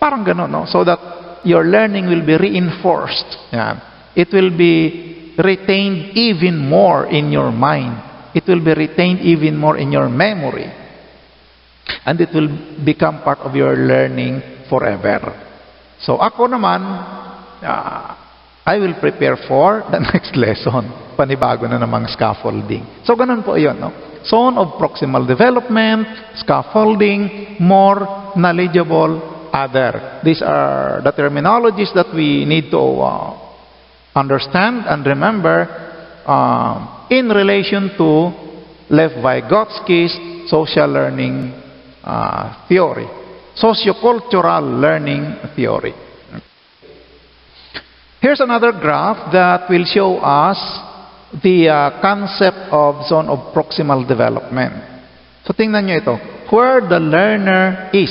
Parang gano'n, no? So that your learning will be reinforced. Yan. It will be retained even more in your mind. It will be retained even more in your memory. And it will become part of your learning forever. So ako naman, I will prepare for the next lesson. Panibago na namang scaffolding. So ganun po yun, no? Zone of proximal development, scaffolding, more knowledgeable other. These are the terminologies that we need to understand and remember in relation to Lev Vygotsky's social learning theory, sociocultural learning theory. Here's another graph that will show us the concept of zone of proximal development. So tingnan nyo ito, where the learner is.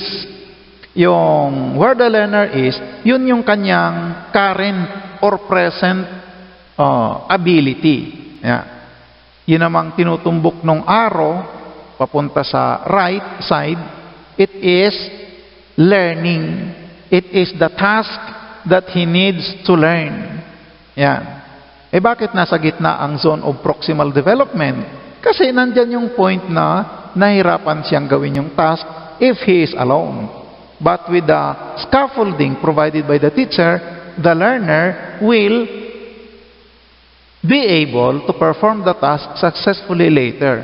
Yung where the learner is, yun yung kanyang current or present ability. Yeah. Yun namang tinutumbok ng arrow papunta sa right side. It is learning. It is the task that he needs to learn. Yan. Eh bakit nasa gitna ang zone of proximal development? Kasi nandyan yung point na nahirapan siyang gawin yung task if he is alone. But with the scaffolding provided by the teacher, the learner will be able to perform the task successfully later.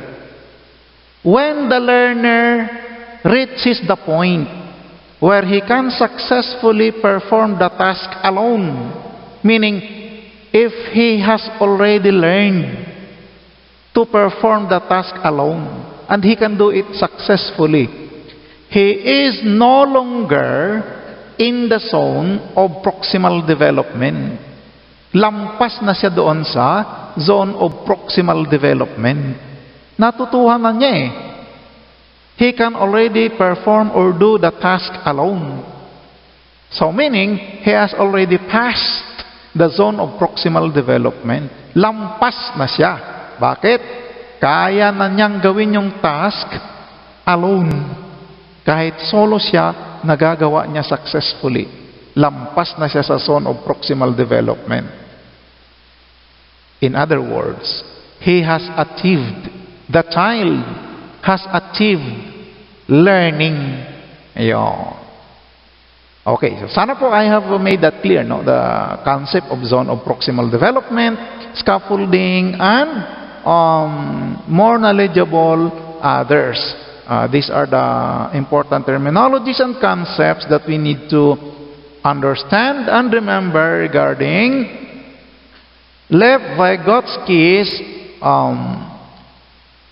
When the learner reaches the point where he can successfully perform the task alone, meaning if he has already learned to perform the task alone and he can do it successfully, he is no longer in the zone of proximal development. Lampas na siya doon sa zone of proximal development. Natutuhan na niya eh. He can already perform or do the task alone. So meaning, he has already passed the zone of proximal development. Lampas na siya. Bakit? Kaya na niyang gawin yung task alone. Kahit solo siya, nagagawa niya successfully. Lampas na siya sa zone of proximal development. In other words, he has achieved, the child has achieved learning. Ayun. Okay, so sana po I have made that clear, no? The concept of zone of proximal development, scaffolding, and more knowledgeable others. These are the important terminologies and concepts that we need to understand and remember regarding Lev Vygotsky's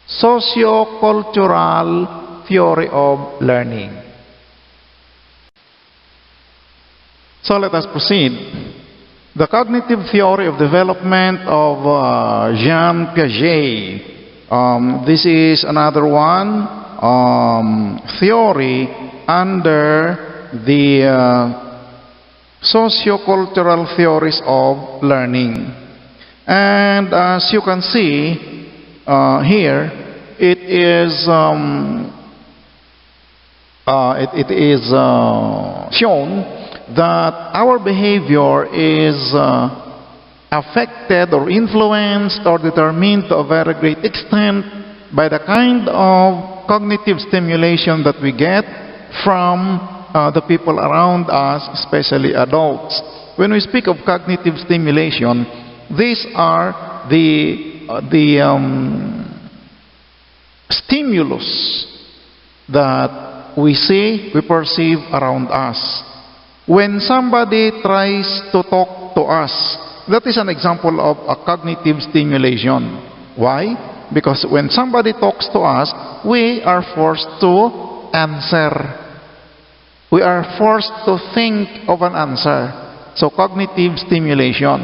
sociocultural theory of learning. So let us proceed. The cognitive theory of development of Jean Piaget. This is another one. Theory under the sociocultural theories of learning. And as you can see here, it is shown that our behavior is affected or influenced or determined to a very great extent by the kind of cognitive stimulation that we get from the people around us, especially adults. When we speak of cognitive stimulation, these are the stimulus that we see, we perceive around us. When somebody tries to talk to us, that is an example of a cognitive stimulation. Why? Because when somebody talks to us, we are forced to answer. We are forced to think of an answer. So cognitive stimulation.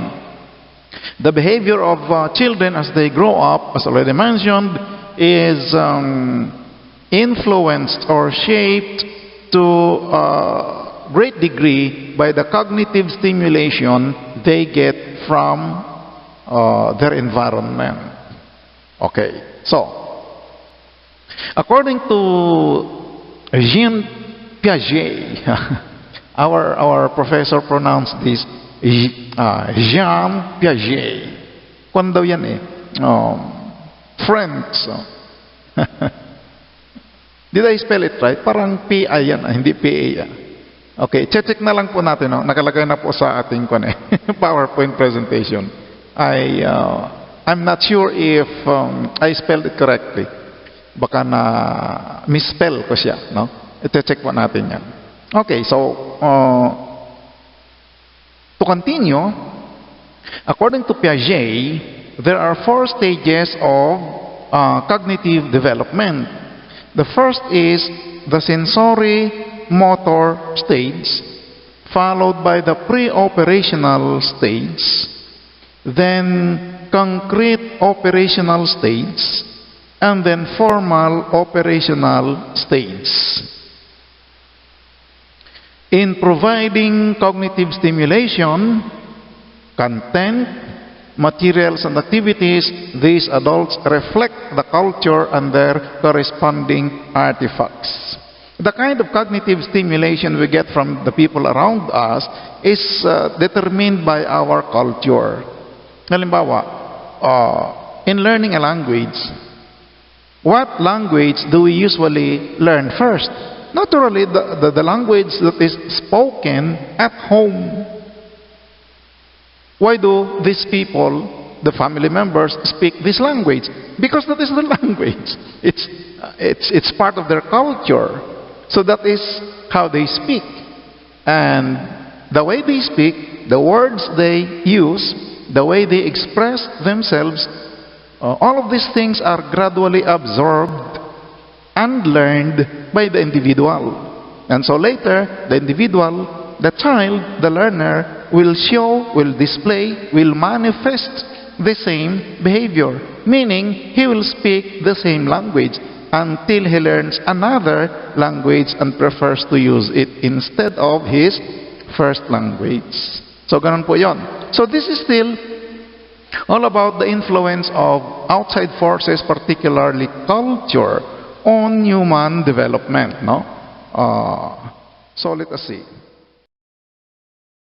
The behavior of children as they grow up, as already mentioned, is influenced or shaped to a great degree by the cognitive stimulation they get from their environment. Okay, so according to Jean Piaget, our professor pronounced this Jean Piaget. Kung daw yan eh. Friends. Did I spell it right? Parang P-I yan, hindi P-A. Okay, check na lang po natin. No? Nakalagay na po sa ating PowerPoint presentation. I'm not sure if I spelled it correctly. Baka na misspell ko siya. No? Ite-check po natin yan. Okay, so to continue, according to Piaget, there are 4 stages of cognitive development. The first is the sensory motor stage, followed by the pre-operational stage, then concrete operational stage, and then formal operational stage. In providing cognitive stimulation, content, materials, and activities, these adults reflect the culture and their corresponding artifacts. The kind of cognitive stimulation we get from the people around us is determined by our culture. Halimbawa, in learning a language, what language do we usually learn first? Naturally, the language that is spoken at home. Why do these people, the family members, speak this language? Because that is the language. It's part of their culture. So that is how they speak. And the way they speak, the words they use, the way they express themselves, all of these things are gradually absorbed and learned by the individual. And so later, the individual, the child, the learner, will show, will display, will manifest the same behavior. Meaning, he will speak the same language until he learns another language and prefers to use it instead of his first language. So, ganun po yon. So, this is still all about the influence of outside forces, particularly culture, on human development, no? So let us see.